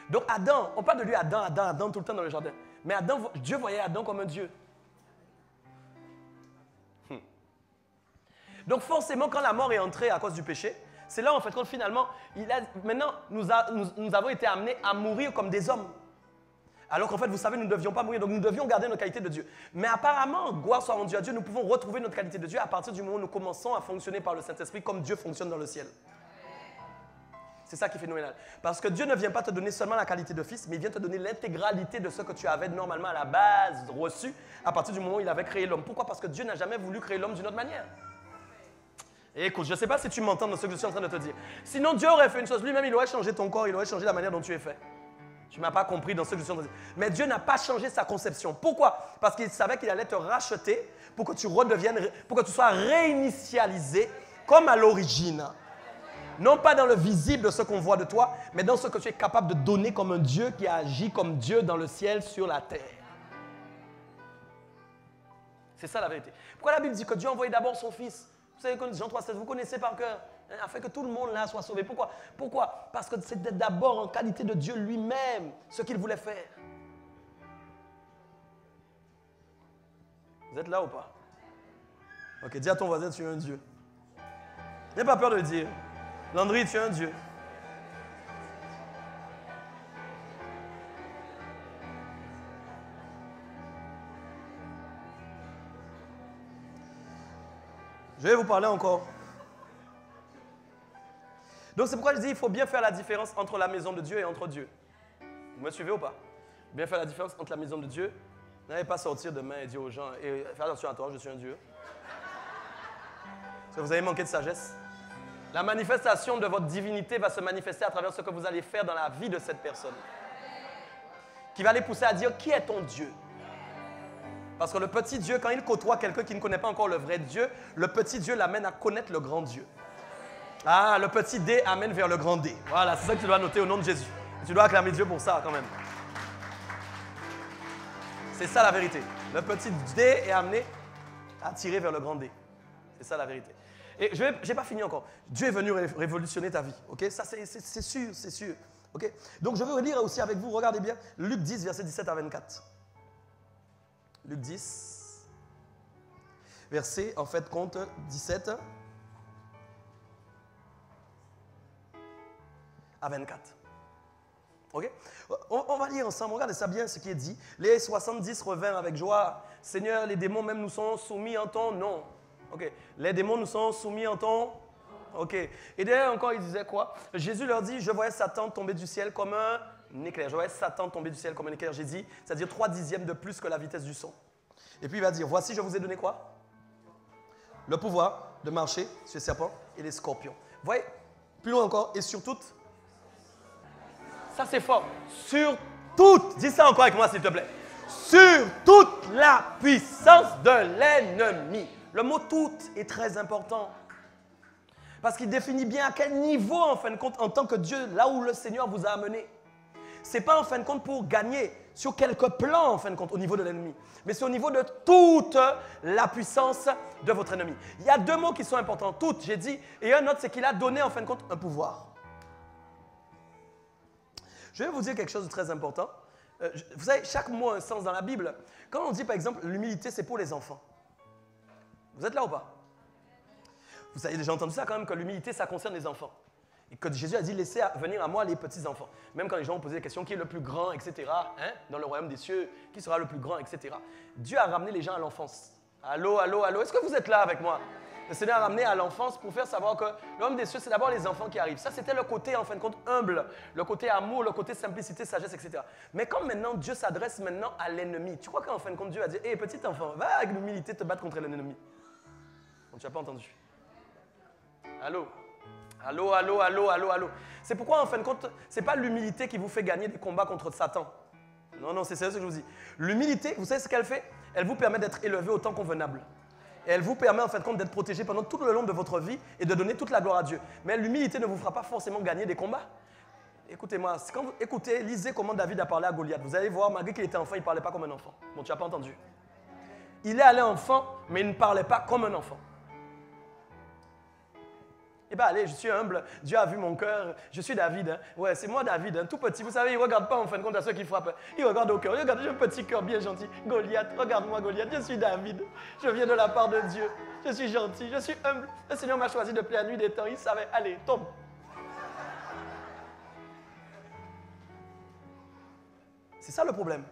Donc Adam, on parle de lui Adam tout le temps dans le jardin. Mais Adam, Dieu voyait Adam comme un Dieu. Donc forcément, quand la mort est entrée à cause du péché, c'est là en fait quand finalement, maintenant nous avons été amenés à mourir comme des hommes. Alors qu'en fait, vous savez, nous ne devions pas mourir, donc nous devions garder notre qualité de Dieu. Mais apparemment, gloire soit rendue à Dieu, nous pouvons retrouver notre qualité de Dieu à partir du moment où nous commençons à fonctionner par le Saint-Esprit comme Dieu fonctionne dans le ciel. C'est ça qui est phénoménal. Parce que Dieu ne vient pas te donner seulement la qualité de fils, mais il vient te donner l'intégralité de ce que tu avais normalement à la base reçu à partir du moment où il avait créé l'homme. Pourquoi? Parce que Dieu n'a jamais voulu créer l'homme d'une autre manière. Et écoute, je ne sais pas si tu m'entends dans ce que je suis en train de te dire. Sinon, Dieu aurait fait une chose. Lui-même, il aurait changé ton corps, il aurait changé la manière dont tu es fait. Tu ne m'as pas compris dans ce que je suis en train de dire. Mais Dieu n'a pas changé sa conception. Pourquoi? Parce qu'il savait qu'il allait te racheter pour que tu redeviennes, pour que tu sois réinitialisé comme à l'origine. Non pas dans le visible de ce qu'on voit de toi, mais dans ce que tu es capable de donner comme un Dieu qui agit comme Dieu dans le ciel, sur la terre. C'est ça la vérité. Pourquoi la Bible dit que Dieu a envoyé d'abord son Fils? Vous savez, Jean 3,16, vous connaissez par cœur, hein, afin que tout le monde là soit sauvé. Pourquoi? Parce que c'était d'abord en qualité de Dieu lui-même ce qu'il voulait faire. Vous êtes là ou pas? Ok, dis à ton voisin, tu es un Dieu. N'aie pas peur de le dire. Landry, tu es un Dieu. Je vais vous parler encore. Donc c'est pourquoi je dis qu'il faut bien faire la différence entre la maison de Dieu et entre Dieu. Vous me suivez ou pas? Bien faire la différence entre la maison de Dieu. N'allez pas sortir demain et dire aux gens, et fais attention à toi, je suis un Dieu. Parce que vous avez manqué de sagesse. La manifestation de votre divinité va se manifester à travers ce que vous allez faire dans la vie de cette personne. Qui va les pousser à dire, qui est ton Dieu? Parce que le petit Dieu, quand il côtoie quelqu'un qui ne connaît pas encore le vrai Dieu, le petit Dieu l'amène à connaître le grand Dieu. Ah, le petit D amène vers le grand D. Voilà, c'est ça que tu dois noter au nom de Jésus. Tu dois acclamer Dieu pour ça quand même. C'est ça la vérité. Le petit D est amené à tirer vers le grand D. C'est ça la vérité. Et je n'ai pas fini encore. Dieu est venu révolutionner ta vie. Okay? Ça, c'est sûr, c'est sûr. Okay? Donc, je veux lire aussi avec vous, regardez bien, Luc 10, versets 17 à 24. Luc 10, verset, en fait, compte 17 à 24. OK? On va lire ensemble, regardez ça bien, ce qui est dit. Les 70 revinrent avec joie. Seigneur, les démons même nous sont soumis en ton nom. OK. Les démons nous sont soumis en ton... OK. Et derrière encore, il disait quoi? Jésus leur dit, je voyais Satan tomber du ciel comme un éclair. Je voyais Satan tomber du ciel comme un éclair. J'ai dit, c'est-à-dire 3/10 de plus que la vitesse du son. Et puis il va dire, voici, je vous ai donné quoi? Le pouvoir de marcher sur les serpents et les scorpions. Vous voyez? Plus loin encore, et sur toutes. Ça, c'est fort. Sur toute, dis ça encore avec moi, s'il te plaît. Sur toute la puissance de l'ennemi. Le mot « toute » est très important. Parce qu'il définit bien à quel niveau, en fin de compte, en tant que Dieu, là où le Seigneur vous a amené. Ce n'est pas, en fin de compte, pour gagner sur quelques plans, en fin de compte, au niveau de l'ennemi. Mais c'est au niveau de toute la puissance de votre ennemi. Il y a deux mots qui sont importants. Toute, j'ai dit. Et un autre, c'est qu'il a donné, en fin de compte, un pouvoir. Je vais vous dire quelque chose de très important. Vous savez, chaque mot a un sens dans la Bible. Quand on dit, par exemple, l'humilité, c'est pour les enfants. Vous êtes là ou pas? Vous avez déjà entendu ça quand même, que l'humilité, ça concerne les enfants. Et que Jésus a dit, laissez venir à moi les petits-enfants. Même quand les gens ont posé des questions, qui est le plus grand, etc., hein, dans le royaume des cieux, qui sera le plus grand, etc. Dieu a ramené les gens à l'enfance. Allô, allô, allô, est-ce que vous êtes là avec moi? Le Seigneur a ramené à l'enfance pour faire savoir que le royaume des cieux, c'est d'abord les enfants qui arrivent. Ça, c'était le côté, en fin de compte, humble, le côté amour, le côté simplicité, sagesse, etc. Mais quand maintenant Dieu s'adresse maintenant à l'ennemi, tu crois qu'en fin de compte, Dieu a dit, hé, petit enfant, va avec l'humilité te battre contre l'ennemi. Tu n'as pas entendu. Allô? Allô, allô, allô, allô, allô. C'est pourquoi, en fin de compte, ce n'est pas l'humilité qui vous fait gagner des combats contre Satan. Non, non, c'est sérieux ce que je vous dis. L'humilité, vous savez ce qu'elle fait? Elle vous permet d'être élevé au temps convenable. Et elle vous permet, en fin de compte, d'être protégé pendant tout le long de votre vie et de donner toute la gloire à Dieu. Mais l'humilité ne vous fera pas forcément gagner des combats. Écoutez-moi, quand vous écoutez, lisez comment David a parlé à Goliath. Vous allez voir, malgré qu'il était enfant, il ne parlait pas comme un enfant. Bon, tu n'as pas entendu. Il est allé enfant, mais il ne parlait pas comme un enfant. Eh bien, allez, je suis humble. Dieu a vu mon cœur. Je suis David. Hein. Ouais, c'est moi David, hein, tout petit. Vous savez, il ne regarde pas en fin de compte à ceux qui frappent. Il regarde au cœur. Il regarde, j'ai un petit cœur bien gentil. Goliath, regarde-moi Goliath. Je suis David. Je viens de la part de Dieu. Je suis gentil. Je suis humble. Le Seigneur m'a choisi depuis la nuit des temps. Il savait, allez, tombe. C'est ça le problème.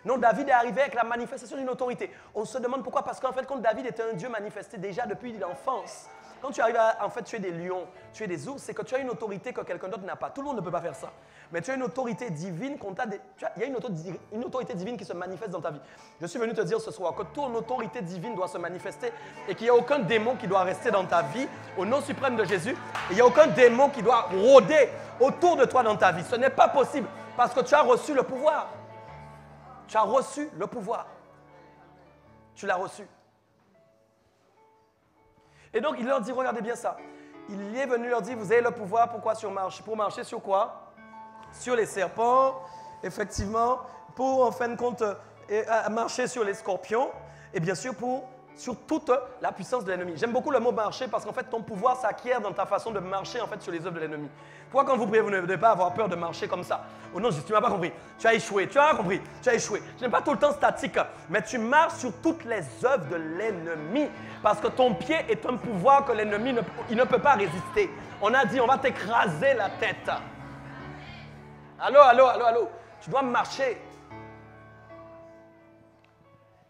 Non, David est arrivé avec la manifestation d'une autorité. On se demande pourquoi. Parce qu'en fait, quand David était un Dieu manifesté déjà depuis l'enfance. Quand tu arrives à en fait, tuer des lions, tuer des ours, c'est que tu as une autorité que quelqu'un d'autre n'a pas. Tout le monde ne peut pas faire ça. Mais tu as une autorité divine qu'on t'a... Il y a une autorité divine qui se manifeste dans ta vie. Je suis venu te dire ce soir que ton autorité divine doit se manifester et qu'il n'y a aucun démon qui doit rester dans ta vie au nom suprême de Jésus. Il n'y a aucun démon qui doit rôder autour de toi dans ta vie. Ce n'est pas possible parce que tu as reçu le pouvoir. Tu as reçu le pouvoir. Tu l'as reçu. Et donc, il leur dit, regardez bien ça. Il est venu leur dire, vous avez le pouvoir, pourquoi pour marcher sur quoi? Sur les serpents, effectivement, pour, en fin de compte, marcher sur les scorpions, et bien sûr, sur toute la puissance de l'ennemi. J'aime beaucoup le mot marcher parce qu'en fait, ton pouvoir s'acquiert dans ta façon de marcher en fait, sur les œuvres de l'ennemi. Pourquoi quand vous priez, vous ne devez pas avoir peur de marcher comme ça? Oh non, tu ne m'as pas compris. Tu as échoué. Tu as compris. Tu as échoué. Tu n'es pas tout le temps statique, mais tu marches sur toutes les œuvres de l'ennemi parce que ton pied est un pouvoir que l'ennemi ne peut pas résister. On a dit, on va t'écraser la tête. Allô, allô, allô, allô. Tu dois marcher.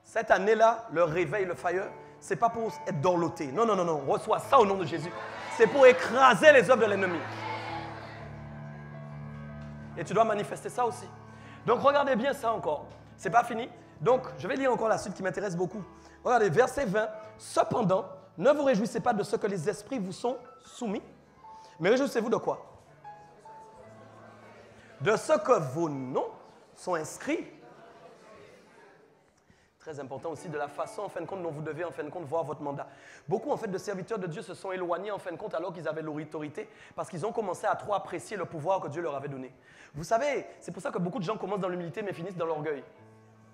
Cette année-là, le réveil, le fire, ce n'est pas pour être dorloté. Non, non, non, non. Reçois ça au nom de Jésus. C'est pour écraser les œuvres de l'ennemi. Et tu dois manifester ça aussi. Donc, regardez bien ça encore. Ce n'est pas fini. Donc, je vais lire encore la suite qui m'intéresse beaucoup. Regardez, verset 20. Cependant, ne vous réjouissez pas de ce que les esprits vous sont soumis, mais réjouissez-vous de quoi? De ce que vos noms sont inscrits. Très important aussi de la façon, en fin de compte, dont vous devez, en fin de compte, voir votre mandat. Beaucoup, en fait, de serviteurs de Dieu se sont éloignés, en fin de compte, alors qu'ils avaient l'autorité, parce qu'ils ont commencé à trop apprécier le pouvoir que Dieu leur avait donné. Vous savez, c'est pour ça que beaucoup de gens commencent dans l'humilité, mais finissent dans l'orgueil.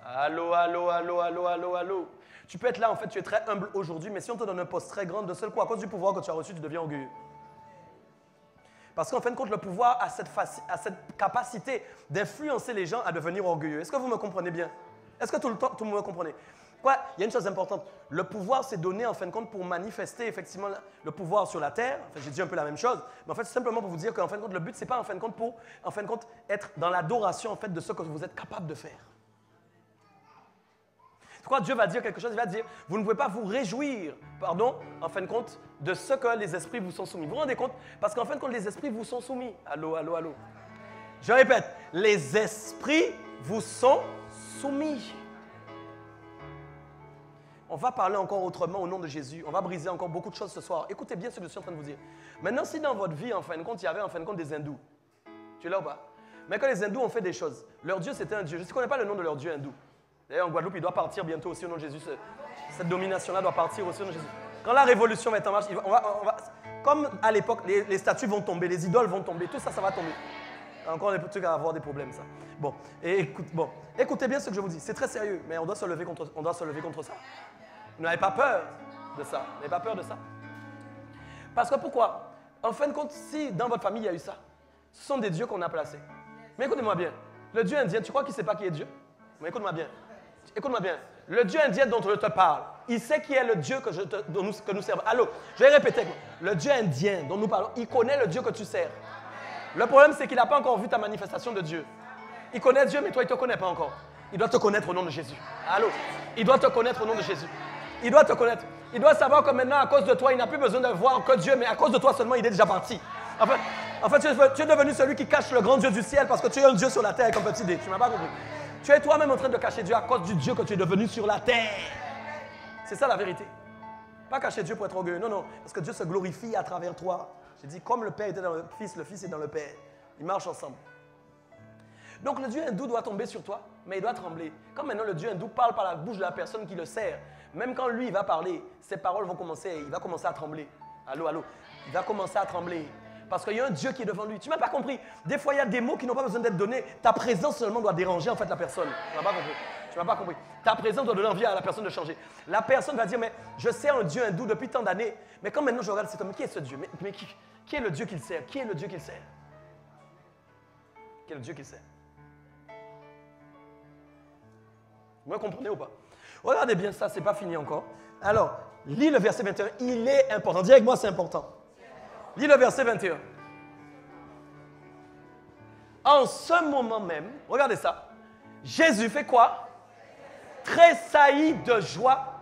Allô, allô, allô, allô, allô, allô. Tu peux être là, en fait, tu es très humble aujourd'hui, mais si on te donne un poste très grand, de seul coup, à cause du pouvoir que tu as reçu, tu deviens orgueilleux. Parce qu'en fin de compte, le pouvoir a cette capacité d'influencer les gens à devenir orgueilleux. Est-ce que vous me comprenez bien? Est-ce que tout le monde comprenez? Quoi? Il y a une chose importante. Le pouvoir, c'est donné en fin de compte pour manifester effectivement le pouvoir sur la terre. Enfin, j'ai dit un peu la même chose, mais en fait, c'est simplement pour vous dire qu'en fin de compte, le but, ce n'est pas en fin de compte pour, en fin de compte, être dans l'adoration en fait, de ce que vous êtes capable de faire. C'est quoi? Dieu va dire quelque chose, il va dire, vous ne pouvez pas vous réjouir, pardon, en fin de compte, de ce que les esprits vous sont soumis. Vous vous rendez compte? Parce qu'en fin de compte, les esprits vous sont soumis. Allô, allô, allô. Je répète, les esprits vous sont soumis. On va parler encore autrement au nom de Jésus. On va briser encore beaucoup de choses ce soir. Écoutez bien ce que je suis en train de vous dire. Maintenant, si dans votre vie, en fin de compte, il y avait en fin de compte des hindous, tu es là ou pas? Mais quand les hindous ont fait des choses, leur Dieu c'était un Dieu. Je ne connais pas le nom de leur Dieu hindou. D'ailleurs, en Guadeloupe, il doit partir bientôt aussi au nom de Jésus. Cette domination-là doit partir aussi au nom de Jésus. Quand la révolution va être en marche, comme à l'époque, les statues vont tomber, les idoles vont tomber, tout ça, ça va tomber. Encore des trucs à avoir des problèmes, ça. Bon, écoutez bien ce que je vous dis. C'est très sérieux, mais on doit se lever contre ça. Vous n'avez pas peur de ça. Vous n'avez pas peur de ça. Parce que pourquoi? En fin de compte, si dans votre famille, il y a eu ça, ce sont des dieux qu'on a placés. Mais écoutez-moi bien. Le Dieu indien, tu crois qu'il ne sait pas qui est Dieu? Mais écoute-moi bien. Écoute-moi bien. Le Dieu indien dont je te parle, il sait qui est le Dieu que nous servons. Allô, je vais répéter. Le Dieu indien dont nous parlons, il connaît le Dieu que tu sers. Le problème, c'est qu'il n'a pas encore vu ta manifestation de Dieu. Il connaît Dieu, mais toi, il ne te connaît pas encore. Il doit te connaître au nom de Jésus. Allô? Il doit te connaître au nom de Jésus. Il doit te connaître. Il doit savoir que maintenant, à cause de toi, il n'a plus besoin de voir que Dieu, mais à cause de toi seulement, il est déjà parti. En fait, tu es devenu celui qui cache le grand Dieu du ciel parce que tu es un Dieu sur la terre avec un petit dé. Tu ne m'as pas compris. Tu es toi-même en train de cacher Dieu à cause du Dieu que tu es devenu sur la terre. C'est ça la vérité. Pas cacher Dieu pour être orgueilleux. Non, non. Parce que Dieu se glorifie à travers toi. J'ai dit, comme le Père était dans le Fils est dans le Père. Ils marchent ensemble. Donc le Dieu hindou doit tomber sur toi, mais il doit trembler. Comme maintenant le Dieu hindou parle par la bouche de la personne qui le sert, même quand lui il va parler, ses paroles vont commencer, il va commencer à trembler. Allô, allô. Il va commencer à trembler. Parce qu'il y a un Dieu qui est devant lui. Tu n'as pas compris. Des fois, il y a des mots qui n'ont pas besoin d'être donnés. Ta présence seulement doit déranger en fait la personne. Tu n'as pas compris. Tu n'as pas compris. Ta présence doit donner envie à la personne de changer. La personne va dire, mais je sers un Dieu hindou depuis tant d'années. Mais quand maintenant je regarde cet homme, qui est ce Dieu? Mais qui est le Dieu qu'il sert? Qui est le Dieu qu'il sert? Qui est le Dieu qu'il sert? Vous me comprenez ou pas? Regardez bien ça, c'est pas fini encore. Alors, lis le verset 21. Il est important. Dis avec moi, c'est important. Lis le verset 21. En ce moment même, regardez ça, Jésus fait quoi? Tressaillit de joie.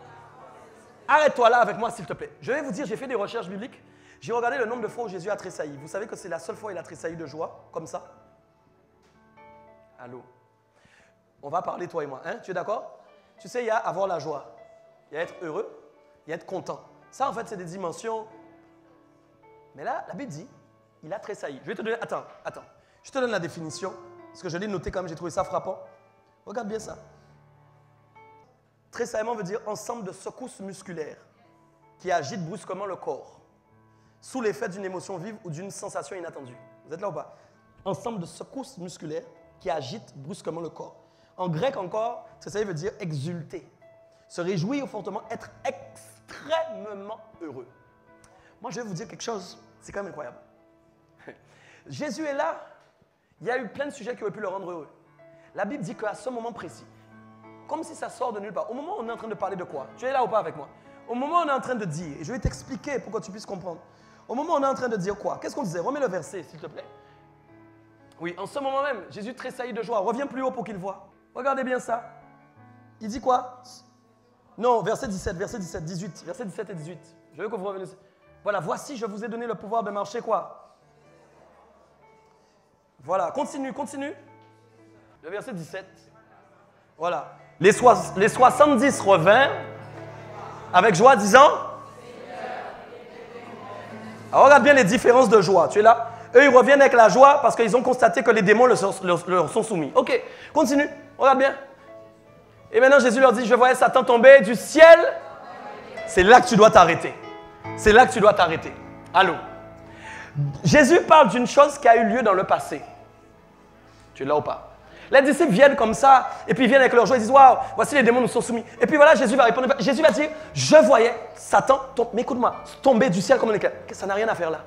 Arrête-toi là avec moi, s'il te plaît. Je vais vous dire, j'ai fait des recherches bibliques. J'ai regardé le nombre de fois où Jésus a tressailli. Vous savez que c'est la seule fois où il a tressailli de joie, comme ça? Allô? On va parler, toi et moi. Hein? Tu es d'accord? Tu sais, il y a avoir la joie. Il y a être heureux. Il y a être content. Ça, en fait, c'est des dimensions. Mais là, la Bible dit, il a tressailli. Je vais te donner... Attends. Je te donne la définition, parce que je l'ai noté quand même, j'ai trouvé ça frappant. Regarde bien ça. Tressaillement veut dire ensemble de secousses musculaires qui agitent brusquement le corps, sous l'effet d'une émotion vive ou d'une sensation inattendue. Vous êtes là ou pas? Ensemble de secousses musculaires qui agitent brusquement le corps. En grec encore, tressaillir veut dire exulter, se réjouir fortement, être extrêmement heureux. Moi, je vais vous dire quelque chose, c'est quand même incroyable. Jésus est là, il y a eu plein de sujets qui auraient pu le rendre heureux. La Bible dit qu'à ce moment précis, comme si ça sort de nulle part, au moment où on est en train de parler de quoi? Tu es là ou pas avec moi? Au moment où on est en train de dire, et je vais t'expliquer pour que tu puisses comprendre. Au moment où on est en train de dire quoi? Qu'est-ce qu'on disait? Remets le verset, s'il te plaît. Oui, en ce moment même, Jésus tressaillit de joie. Reviens plus haut pour qu'il voie. Regardez bien ça. Il dit quoi? Non, verset 17, 18. Verset 17 et 18. Je veux que vous reveniez. Voilà, voici, je vous ai donné le pouvoir de marcher quoi? Voilà, continue. Le verset 17. Voilà. Les 70 revinrent avec joie disant... Alors, regarde bien les différences de joie. Tu es là? Eux, ils reviennent avec la joie parce qu'ils ont constaté que les démons leur sont soumis. Ok, continue. Regarde bien. Et maintenant, Jésus leur dit, je voyais Satan tomber du ciel. C'est là que tu dois t'arrêter. C'est là que tu dois t'arrêter. Allô? Jésus parle d'une chose qui a eu lieu dans le passé. Tu es là ou pas? Les disciples viennent comme ça, et puis ils viennent avec leur joie, ils disent, waouh, voici les démons nous sont soumis. Et puis voilà, Jésus va répondre. Jésus va dire, je voyais Satan, mais écoute-moi, tomber du ciel comme un éclair. Ça n'a rien à faire là.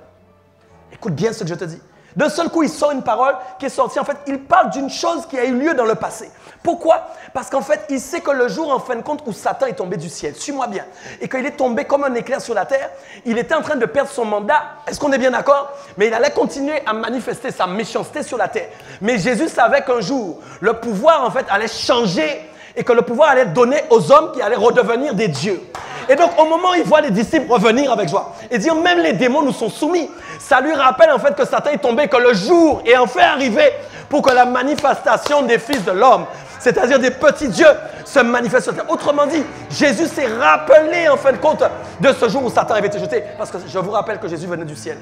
Écoute bien ce que je te dis. D'un seul coup, il sort une parole qui est sortie. En fait, il parle d'une chose qui a eu lieu dans le passé. Pourquoi? Parce qu'en fait, il sait que le jour, en fin de compte, où Satan est tombé du ciel, suis-moi bien, et qu'il est tombé comme un éclair sur la terre, il était en train de perdre son mandat. Est-ce qu'on est bien d'accord? Mais il allait continuer à manifester sa méchanceté sur la terre. Mais Jésus savait qu'un jour, le pouvoir, en fait, allait changer et que le pouvoir allait être donné aux hommes qui allaient redevenir des dieux. Et donc, au moment où il voit les disciples revenir avec joie et dire même les démons nous sont soumis, ça lui rappelle en fait que Satan est tombé, que le jour est enfin arrivé pour que la manifestation des fils de l'homme, c'est-à-dire des petits dieux, se manifeste sur la terre. Autrement dit, Jésus s'est rappelé en fin de compte de ce jour où Satan avait été jeté. Parce que je vous rappelle que Jésus venait du ciel.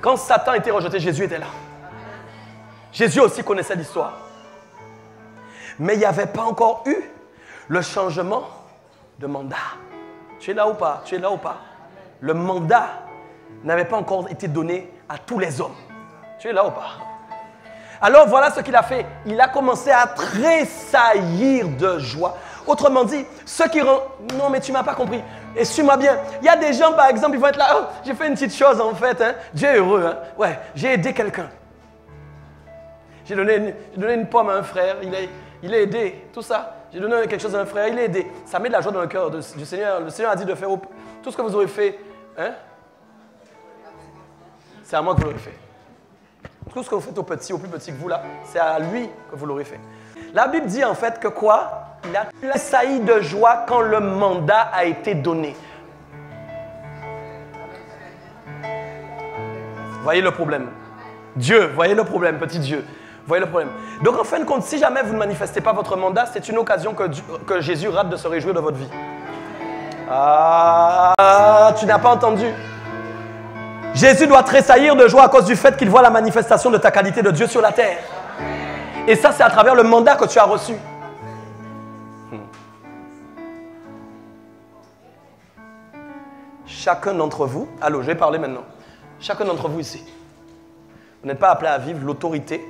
Quand Satan était rejeté, Jésus était là. Jésus aussi connaissait l'histoire. Mais il n'y avait pas encore eu le changement de mandat. Tu es là ou pas? Tu es là ou pas? Le mandat n'avait pas encore été donné à tous les hommes. Tu es là ou pas? Alors voilà ce qu'il a fait. Il a commencé à tressaillir de joie. Autrement dit, ceux qui rendent... Non, mais tu ne m'as pas compris. Et suis-moi bien. Il y a des gens, par exemple, ils vont être là. Oh, j'ai fait une petite chose en fait. Hein. Dieu est heureux. Hein. Ouais, j'ai aidé quelqu'un. J'ai donné une pomme à un frère. Il est aidé. Tout ça. J'ai donné quelque chose à un frère. Il est aidé. Ça met de la joie dans le cœur du Seigneur. Le Seigneur a dit de faire tout ce que vous aurez fait. Hein? C'est à moi que vous l'aurez fait. Tout ce que vous faites au plus petit que vous là, c'est à lui que vous l'aurez fait. La Bible dit en fait que quoi? Il a tressailli de joie quand le mandat a été donné. Voyez le problème. Dieu, voyez le problème, petit Dieu. Voyez le problème. Donc en fin de compte, si jamais vous ne manifestez pas votre mandat, c'est une occasion que Jésus rate de se réjouir de votre vie. Ah, tu n'as pas entendu. Jésus doit tressaillir de joie à cause du fait qu'il voit la manifestation de ta qualité de Dieu sur la terre. Et ça, c'est à travers le mandat que tu as reçu. Chacun d'entre vous, allô, je vais parler maintenant. Chacun d'entre vous ici, vous n'êtes pas appelé à vivre l'autorité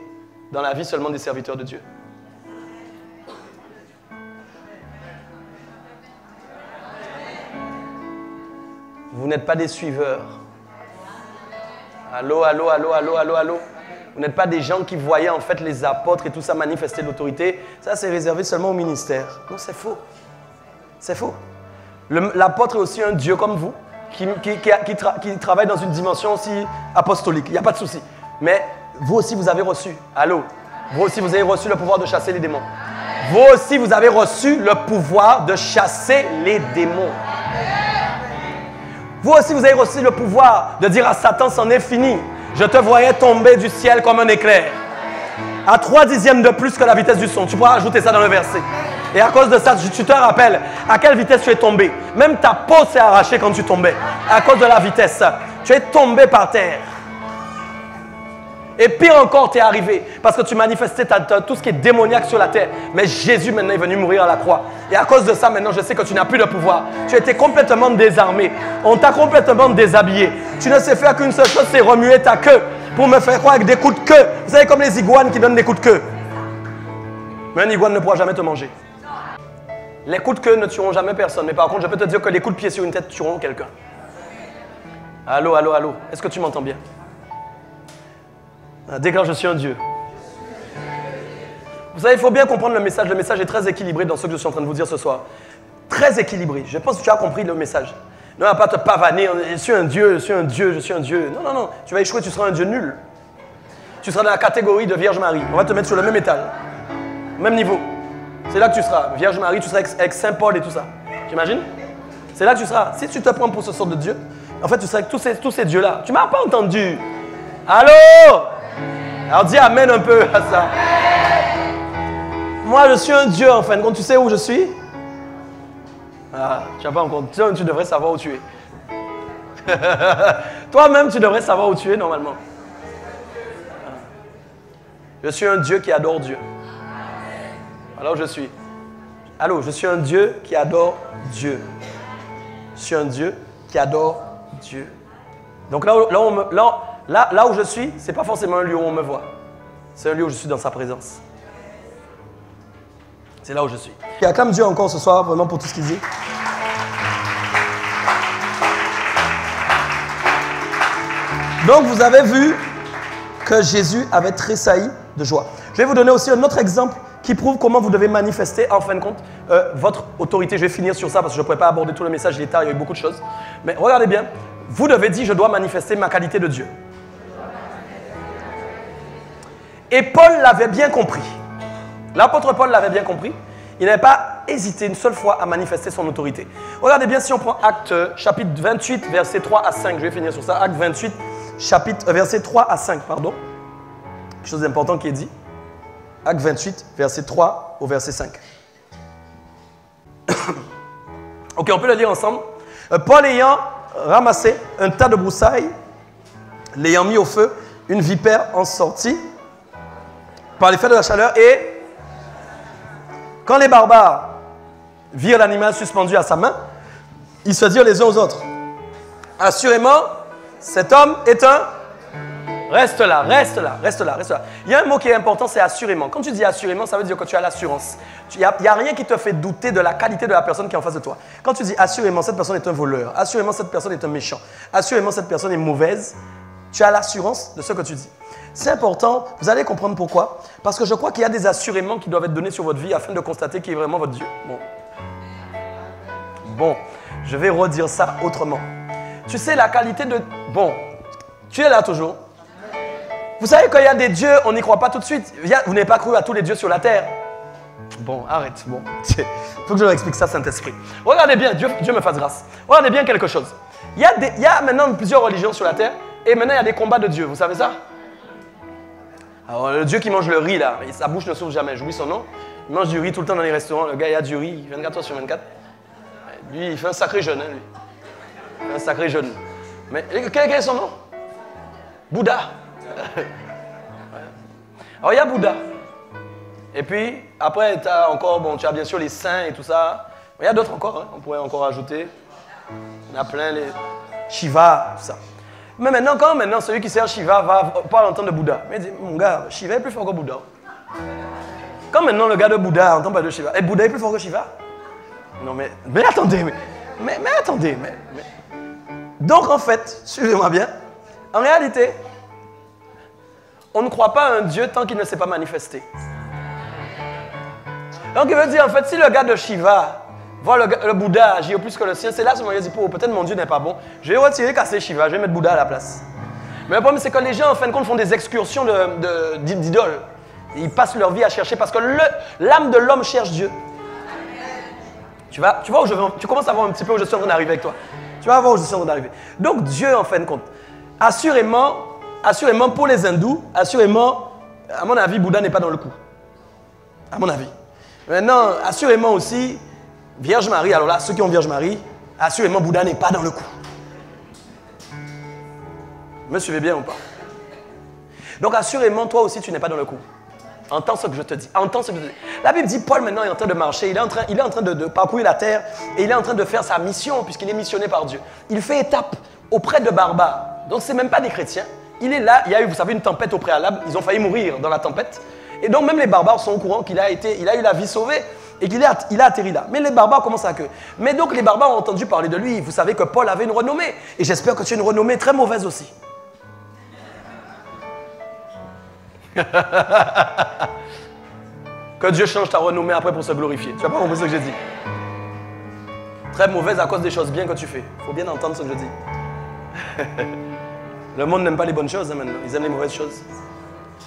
dans la vie seulement des serviteurs de Dieu. Vous n'êtes pas des suiveurs. Allô, allô, allô, allô, allô, allô. Vous n'êtes pas des gens qui voyaient en fait les apôtres et tout ça manifester l'autorité. Ça, c'est réservé seulement au ministère. Non, c'est faux. C'est faux. L'apôtre est aussi un Dieu comme vous, qui travaille dans une dimension aussi apostolique. Il n'y a pas de souci. Mais vous aussi, vous avez reçu. Allô. Vous aussi, vous avez reçu le pouvoir de chasser les démons. Vous aussi, vous avez reçu le pouvoir de chasser les démons. Vous aussi, vous avez reçu le pouvoir de dire à Satan, c'en est fini. Je te voyais tomber du ciel comme un éclair. À 3 dixièmes de plus que la vitesse du son. Tu pourras ajouter ça dans le verset. Et à cause de ça, tu te rappelles à quelle vitesse tu es tombé. Même ta peau s'est arrachée quand tu tombais. À cause de la vitesse. Tu es tombé par terre. Et pire encore, tu es arrivé parce que tu manifestais tout ce qui est démoniaque sur la terre. Mais Jésus maintenant est venu mourir à la croix. Et à cause de ça, maintenant, je sais que tu n'as plus de pouvoir. Tu étais complètement désarmé. On t'a complètement déshabillé. Tu ne sais faire qu'une seule chose, c'est remuer ta queue pour me faire croire avec des coups de queue. Vous savez, comme les iguanes qui donnent des coups de queue. Mais un iguane ne pourra jamais te manger. Les coups de queue ne tueront jamais personne. Mais par contre, je peux te dire que les coups de pied sur une tête tueront quelqu'un. Allô, allô, allô. Est-ce que tu m'entends bien? Déclare, je suis un Dieu. Vous savez, il faut bien comprendre le message. Le message est très équilibré dans ce que je suis en train de vous dire ce soir. Très équilibré. Je pense que tu as compris le message. Ne va pas te pavaner. Je suis un Dieu, je suis un Dieu, je suis un Dieu. Non, non, non. Tu vas échouer, tu seras un Dieu nul. Tu seras dans la catégorie de Vierge Marie. On va te mettre sur le même étal. Même niveau. C'est là que tu seras. Vierge Marie, tu seras avec Saint Paul et tout ça. T'imagines? C'est là que tu seras. Si tu te prends pour ce sort de Dieu, en fait, tu seras avec tous ces dieux-là. Tu ne m'as pas entendu. Allô? Alors dis amen un peu à ça. Moi, je suis un Dieu en fin de compte. Tu sais où je suis? Ah, tu n'as pas encore. Tu devrais savoir où tu es. Toi-même, tu devrais savoir où tu es normalement. Je suis un Dieu qui adore Dieu. Alors je suis. Allô, je suis un Dieu qui adore Dieu. Je suis un Dieu qui adore Dieu. Donc là où je suis, ce n'est pas forcément un lieu où on me voit. C'est un lieu où je suis dans sa présence. C'est là où je suis. Et acclame Dieu encore ce soir, vraiment pour tout ce qu'il dit. Donc vous avez vu que Jésus avait tressailli de joie. Je vais vous donner aussi un autre exemple qui prouve comment vous devez manifester, en fin de compte, votre autorité. Je vais finir sur ça parce que je ne pourrais pas aborder tout le message, il est tard, il y a eu beaucoup de choses. Mais regardez bien, vous devez dire, je dois manifester ma qualité de Dieu. Et Paul l'avait bien compris. L'apôtre Paul l'avait bien compris. Il n'avait pas hésité une seule fois à manifester son autorité. Regardez bien si on prend Acte chapitre 28, versets 3 à 5. Je vais finir sur ça. Acte 28, versets 3 à 5, pardon. Quelque chose d'important qui est dit. Acte 28, verset 3 au verset 5. Ok, on peut le lire ensemble. Paul ayant ramassé un tas de broussailles, l'ayant mis au feu, une vipère en sortit par l'effet de la chaleur et quand les barbares virent l'animal suspendu à sa main, ils se dirent les uns aux autres, assurément, cet homme est un... Reste là, reste là, reste là, reste là. Il y a un mot qui est important, c'est assurément. Quand tu dis assurément, ça veut dire que tu as l'assurance. Il n'y a rien qui te fait douter de la qualité de la personne qui est en face de toi. Quand tu dis assurément, cette personne est un voleur, assurément, cette personne est un méchant, assurément, cette personne est mauvaise, tu as l'assurance de ce que tu dis. C'est important, vous allez comprendre pourquoi. Parce que je crois qu'il y a des assuréments qui doivent être donnés sur votre vie afin de constater qui est vraiment votre Dieu. Bon, je vais redire ça autrement. Tu sais, la qualité de... Bon, tu es là toujours. Vous savez qu'il y a des dieux, on n'y croit pas tout de suite. Vous n'avez pas cru à tous les dieux sur la terre. Bon, arrête. Bon, il faut que je leur explique ça, Saint-Esprit. Regardez bien, Dieu me fasse grâce. Regardez bien quelque chose. Il y a maintenant plusieurs religions sur la terre et maintenant il y a des combats de dieux. Vous savez ça? Alors, le Dieu qui mange le riz, là, sa bouche ne s'ouvre jamais. J'oublie son nom. Il mange du riz tout le temps dans les restaurants. Le gars, il a du riz 24 heures sur 24. Lui, il fait un sacré jeûne, hein, lui. Il fait un sacré jeûne. Mais quel est son nom? Bouddha. Alors, il y a Bouddha. Et puis, après, tu as encore, bon, tu as bien sûr les saints et tout ça. Il y a d'autres encore, hein, on pourrait encore ajouter. Il y en a plein, les Shiva, tout ça. Mais maintenant, quand celui qui sert Shiva parle en temps de Bouddha, mais il dit, mon gars, Shiva est plus fort que Bouddha. Quand maintenant le gars de Bouddha entend parler de Shiva, et Bouddha est plus fort que Shiva? Non, mais attendez, mais attendez, Donc en fait, suivez-moi bien, en réalité, on ne croit pas à un Dieu tant qu'il ne s'est pas manifesté. Donc il veut dire, en fait, si le gars de Shiva voit le Bouddha agir plus que le sien, c'est là ce moment où il dit, peut-être mon Dieu n'est pas bon, je vais retirer, casser Shiva, je vais mettre Bouddha à la place. Mais le problème, c'est que les gens, en fin de compte, font des excursions d'idoles. Ils passent leur vie à chercher parce que l'âme de l'homme cherche Dieu. Tu vois où je veux, tu commences à voir un petit peu où je suis en train d'arriver avec toi. Tu vas voir où je suis en train d'arriver. Donc Dieu, en fin de compte, assurément pour les hindous, assurément, à mon avis, Bouddha n'est pas dans le coup. À mon avis. Maintenant, assurément aussi, Vierge Marie, alors là, ceux qui ont Vierge Marie, assurément Bouddha n'est pas dans le coup. Me suivez bien ou pas? Donc assurément, toi aussi, tu n'es pas dans le coup. Entends ce que je te dis. Entends ce que je te dis. La Bible dit, Paul maintenant est en train de marcher, il est en train de parcourir la terre et il est en train de faire sa mission puisqu'il est missionné par Dieu. Il fait étape auprès de barbares. Donc ce n'est même pas des chrétiens. Il est là, il y a eu, vous savez, une tempête au préalable. Ils ont failli mourir dans la tempête. Et donc même les barbares sont au courant qu'il a eu la vie sauvée et qu'il a atterri là. Mais les barbares commencent à accueillir. Mais donc les barbares ont entendu parler de lui. Vous savez que Paul avait une renommée. Et j'espère que tu as une renommée très mauvaise aussi. Que Dieu change ta renommée après pour se glorifier. Tu n'as pas compris ce que j'ai dit? Très mauvaise à cause des choses bien que tu fais. Il faut bien entendre ce que je dis. Le monde n'aime pas les bonnes choses hein, maintenant. Ils aiment les mauvaises choses.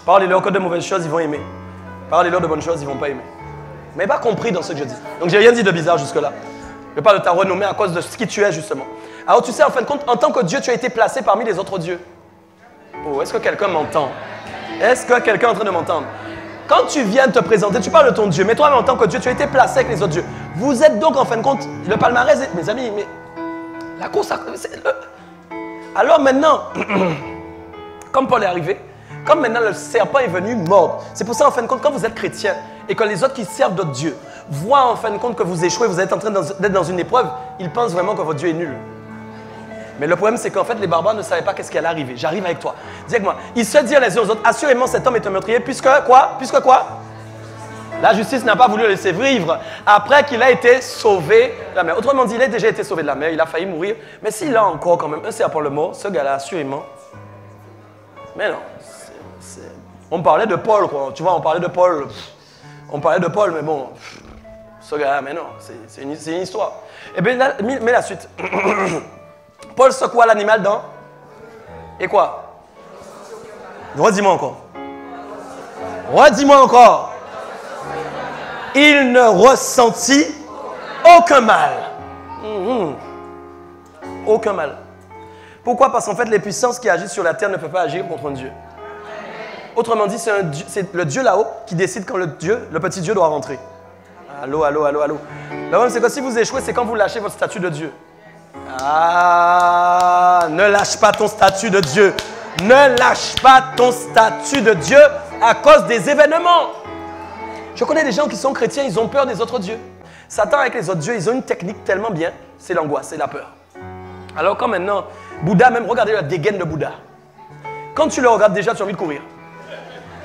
Parlez-leur que de mauvaises choses, ils vont aimer. Parlez-leur de bonnes choses, ils ne vont pas aimer. Mais pas compris dans ce que je dis. Donc j'ai rien dit de bizarre jusque-là. Je parle de ta renommée à cause de ce qui tu es justement. Alors tu sais, en fin de compte, en tant que Dieu, tu as été placé parmi les autres dieux. Oh, est-ce que quelqu'un m'entend? Est-ce que quelqu'un est en train de m'entendre? Quand tu viens te présenter, tu parles de ton Dieu, mais toi, en tant que Dieu, tu as été placé avec les autres dieux. Vous êtes donc, en fin de compte, le palmarès, mes amis, mais la course, Alors maintenant, comme Paul est arrivé, comme maintenant le serpent est venu mordre, c'est pour ça, en fin de compte, quand vous êtes chrétien et que les autres qui servent d'autres dieux voient, en fin de compte, que vous échouez, vous êtes en train d'être dans une épreuve, ils pensent vraiment que votre Dieu est nul. Mais le problème, c'est qu'en fait, les barbares ne savaient pas qu'est-ce qui allait arriver. J'arrive avec toi. Dis avec moi. Ils se dirent les uns aux autres, assurément, cet homme est un meurtrier, puisque quoi? Puisque quoi? La justice n'a pas voulu le laisser vivre après qu'il a été sauvé de la mer. Autrement dit, il a déjà été sauvé de la mer, il a failli mourir. Mais s'il a encore quand même un serpent le mort, ce gars-là, assurément. Mais non. On parlait de Paul, quoi. Tu vois, on parlait de Paul. On parlait de Paul, mais bon. Ce gars-là, mais non. C'est une histoire. Eh bien, mets la suite. Paul secoua l'animal dans... Et quoi? Redis-moi encore. Redis-moi encore. Il ne ressentit aucun mal. Aucun mal. Pourquoi? Parce qu'en fait, les puissances qui agissent sur la terre ne peuvent pas agir contre un Dieu. Autrement dit, c'est le Dieu là-haut qui décide quand le petit Dieu doit rentrer. Allô, allô, allô, allô. Le problème, c'est que si vous échouez, c'est quand vous lâchez votre statut de Dieu. Ah, ne lâche pas ton statut de Dieu. Ne lâche pas ton statut de Dieu à cause des événements. Je connais des gens qui sont chrétiens, ils ont peur des autres dieux. Satan avec les autres dieux, ils ont une technique tellement bien, c'est l'angoisse, c'est la peur. Alors quand maintenant, Bouddha, même regardez la dégaine de Bouddha. Quand tu le regardes déjà, tu as envie de courir.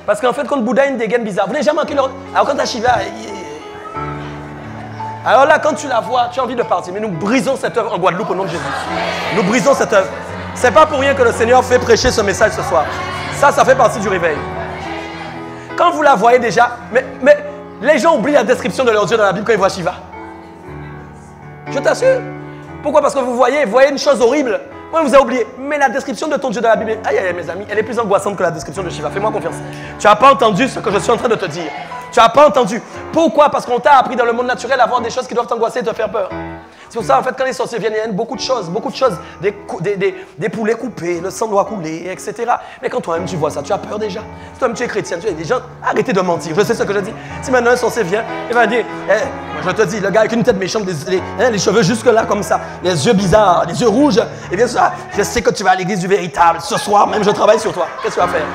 Parce qu'en fait, quand Bouddha a une dégaine bizarre, vous n'avez jamais manqué leur... Alors quand tu as Shiva... Alors là, quand tu la vois, tu as envie de partir. Mais nous brisons cette œuvre en Guadeloupe au nom de Jésus. Nous brisons cette œuvre. C'est pas pour rien que le Seigneur fait prêcher ce message ce soir. Ça fait partie du réveil. Quand vous la voyez déjà, mais les gens oublient la description de leur Dieu dans la Bible quand ils voient Shiva. Je t'assure. Pourquoi? Parce que vous voyez une chose horrible. Moi, vous avez oublié. Mais la description de ton Dieu dans la Bible, aïe, aïe, mes amis, elle est plus angoissante que la description de Shiva. Fais-moi confiance. Tu n'as pas entendu ce que je suis en train de te dire. Tu n'as pas entendu. Pourquoi? Parce qu'on t'a appris dans le monde naturel à voir des choses qui doivent t'angoisser et te faire peur. C'est pour ça, en fait, quand les sorciers viennent, il y a beaucoup de choses. Des poulets coupés, le sang doit couler, etc. Mais quand toi-même tu vois ça, tu as peur déjà. Si toi-même tu es chrétien, tu dis des gens, arrêtez de mentir. Je sais ce que je dis. Si maintenant un sorcier vient, il va dire, je te dis, le gars avec une tête méchante, les cheveux jusque-là comme ça, les yeux bizarres, les yeux rouges, et bien ça, je sais que tu vas à l'église du véritable. Ce soir même, je travaille sur toi. Qu'est-ce que tu vas faire?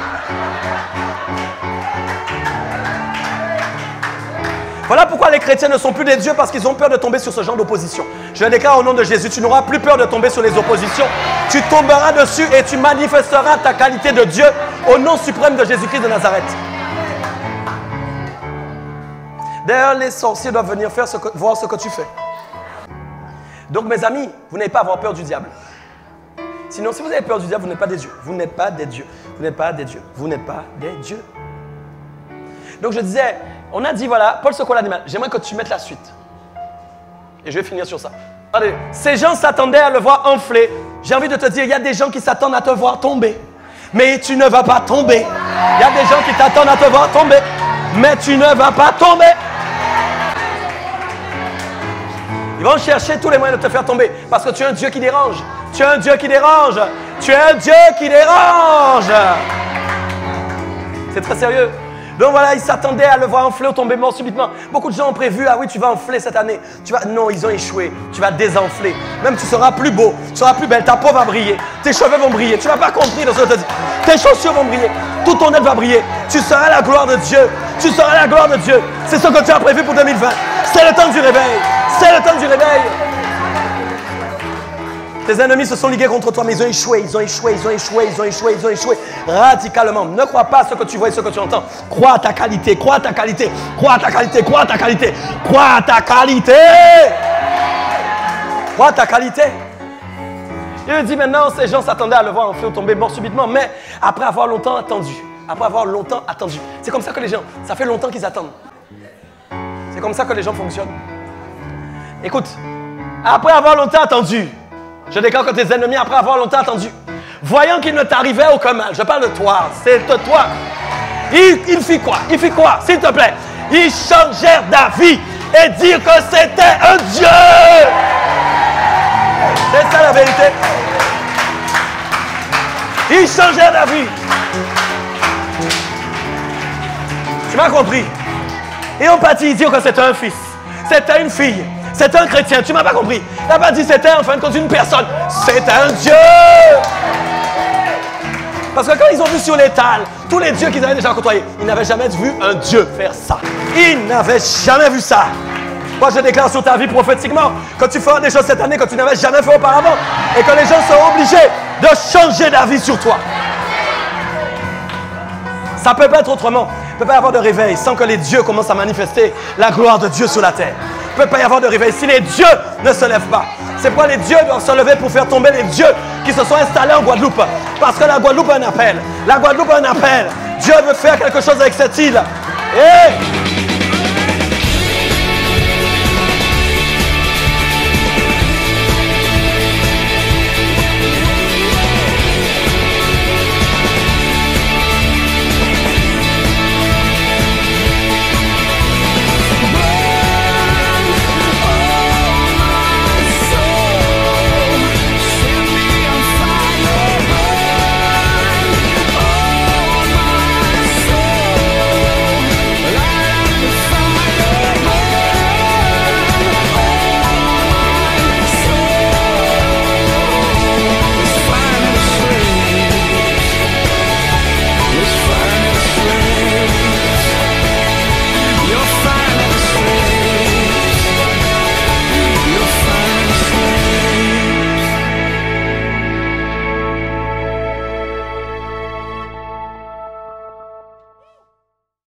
Voilà pourquoi les chrétiens ne sont plus des dieux, parce qu'ils ont peur de tomber sur ce genre d'opposition. Je déclare au nom de Jésus, tu n'auras plus peur de tomber sur les oppositions. Tu tomberas dessus et tu manifesteras ta qualité de Dieu au nom suprême de Jésus-Christ de Nazareth. D'ailleurs, les sorciers doivent venir voir ce que tu fais. Donc mes amis, vous n'avez pas à avoir peur du diable. Sinon, si vous avez peur du diable, vous n'êtes pas des dieux. Vous n'êtes pas des dieux. Vous n'êtes pas des dieux. Vous n'êtes pas des dieux. Donc je disais, on a dit, voilà, Paul secoua l'animal. J'aimerais que tu mettes la suite. Et je vais finir sur ça. Regardez, ces gens s'attendaient à le voir enfler. J'ai envie de te dire, il y a des gens qui s'attendent à te voir tomber. Mais tu ne vas pas tomber. Il y a des gens qui t'attendent à te voir tomber. Mais tu ne vas pas tomber. Ils vont chercher tous les moyens de te faire tomber. Parce que tu es un Dieu qui dérange. Tu es un Dieu qui dérange. Tu es un Dieu qui dérange. C'est très sérieux. Donc voilà, ils s'attendaient à le voir enfler ou tomber mort subitement. Beaucoup de gens ont prévu, ah oui, tu vas enfler cette année. Non, ils ont échoué. Tu vas désenfler. Même tu seras plus beau, tu seras plus belle, ta peau va briller, tes cheveux vont briller. Tu ne vas pas compris de ce que je te dis. Tes chaussures vont briller, tout ton être va briller. Tu seras la gloire de Dieu. Tu seras la gloire de Dieu. C'est ce que tu as prévu pour 2020. C'est le temps du réveil. C'est le temps du réveil. Tes ennemis se sont ligués contre toi, mais ils ont échoué, ils ont échoué, ils ont échoué, ils ont échoué, ils ont échoué radicalement. Ne crois pas à ce que tu vois et ce que tu entends. Crois à ta qualité, crois à ta qualité, crois à ta qualité, crois à ta qualité, crois à ta qualité. Crois à ta qualité. Il dit maintenant, ces gens s'attendaient à le voir enfler ou tomber mort subitement, mais après avoir longtemps attendu. Après avoir longtemps attendu. C'est comme ça que les gens, ça fait longtemps qu'ils attendent. C'est comme ça que les gens fonctionnent. Écoute, après avoir longtemps attendu, je déclare que tes ennemis, après avoir longtemps attendu, voyant qu'il ne t'arrivait aucun mal, je parle de toi, c'est de toi. Il fit quoi? Il fit quoi? S'il te plaît. Ils changèrent d'avis et dirent que c'était un Dieu. C'est ça la vérité. Ils changèrent d'avis. Tu m'as compris? Et on partit dire que c'était un fils, c'était une fille. C'est un chrétien, tu ne m'as pas compris. Il n'a pas dit c'était en fin de compte une personne. C'est un Dieu. Parce que quand ils ont vu sur l'étal tous les dieux qu'ils avaient déjà côtoyés, ils n'avaient jamais vu un Dieu faire ça. Ils n'avaient jamais vu ça. Moi, je déclare sur ta vie prophétiquement que tu feras des choses cette année que tu n'avais jamais fait auparavant et que les gens seront obligés de changer d'avis sur toi. Ça ne peut pas être autrement. Il ne peut pas y avoir de réveil sans que les dieux commencent à manifester la gloire de Dieu sur la terre. Il ne peut pas y avoir de réveil si les dieux ne se lèvent pas. C'est pourquoi les dieux doivent se lever pour faire tomber les dieux qui se sont installés en Guadeloupe. Parce que la Guadeloupe a un appel. La Guadeloupe a un appel. Dieu veut faire quelque chose avec cette île. Et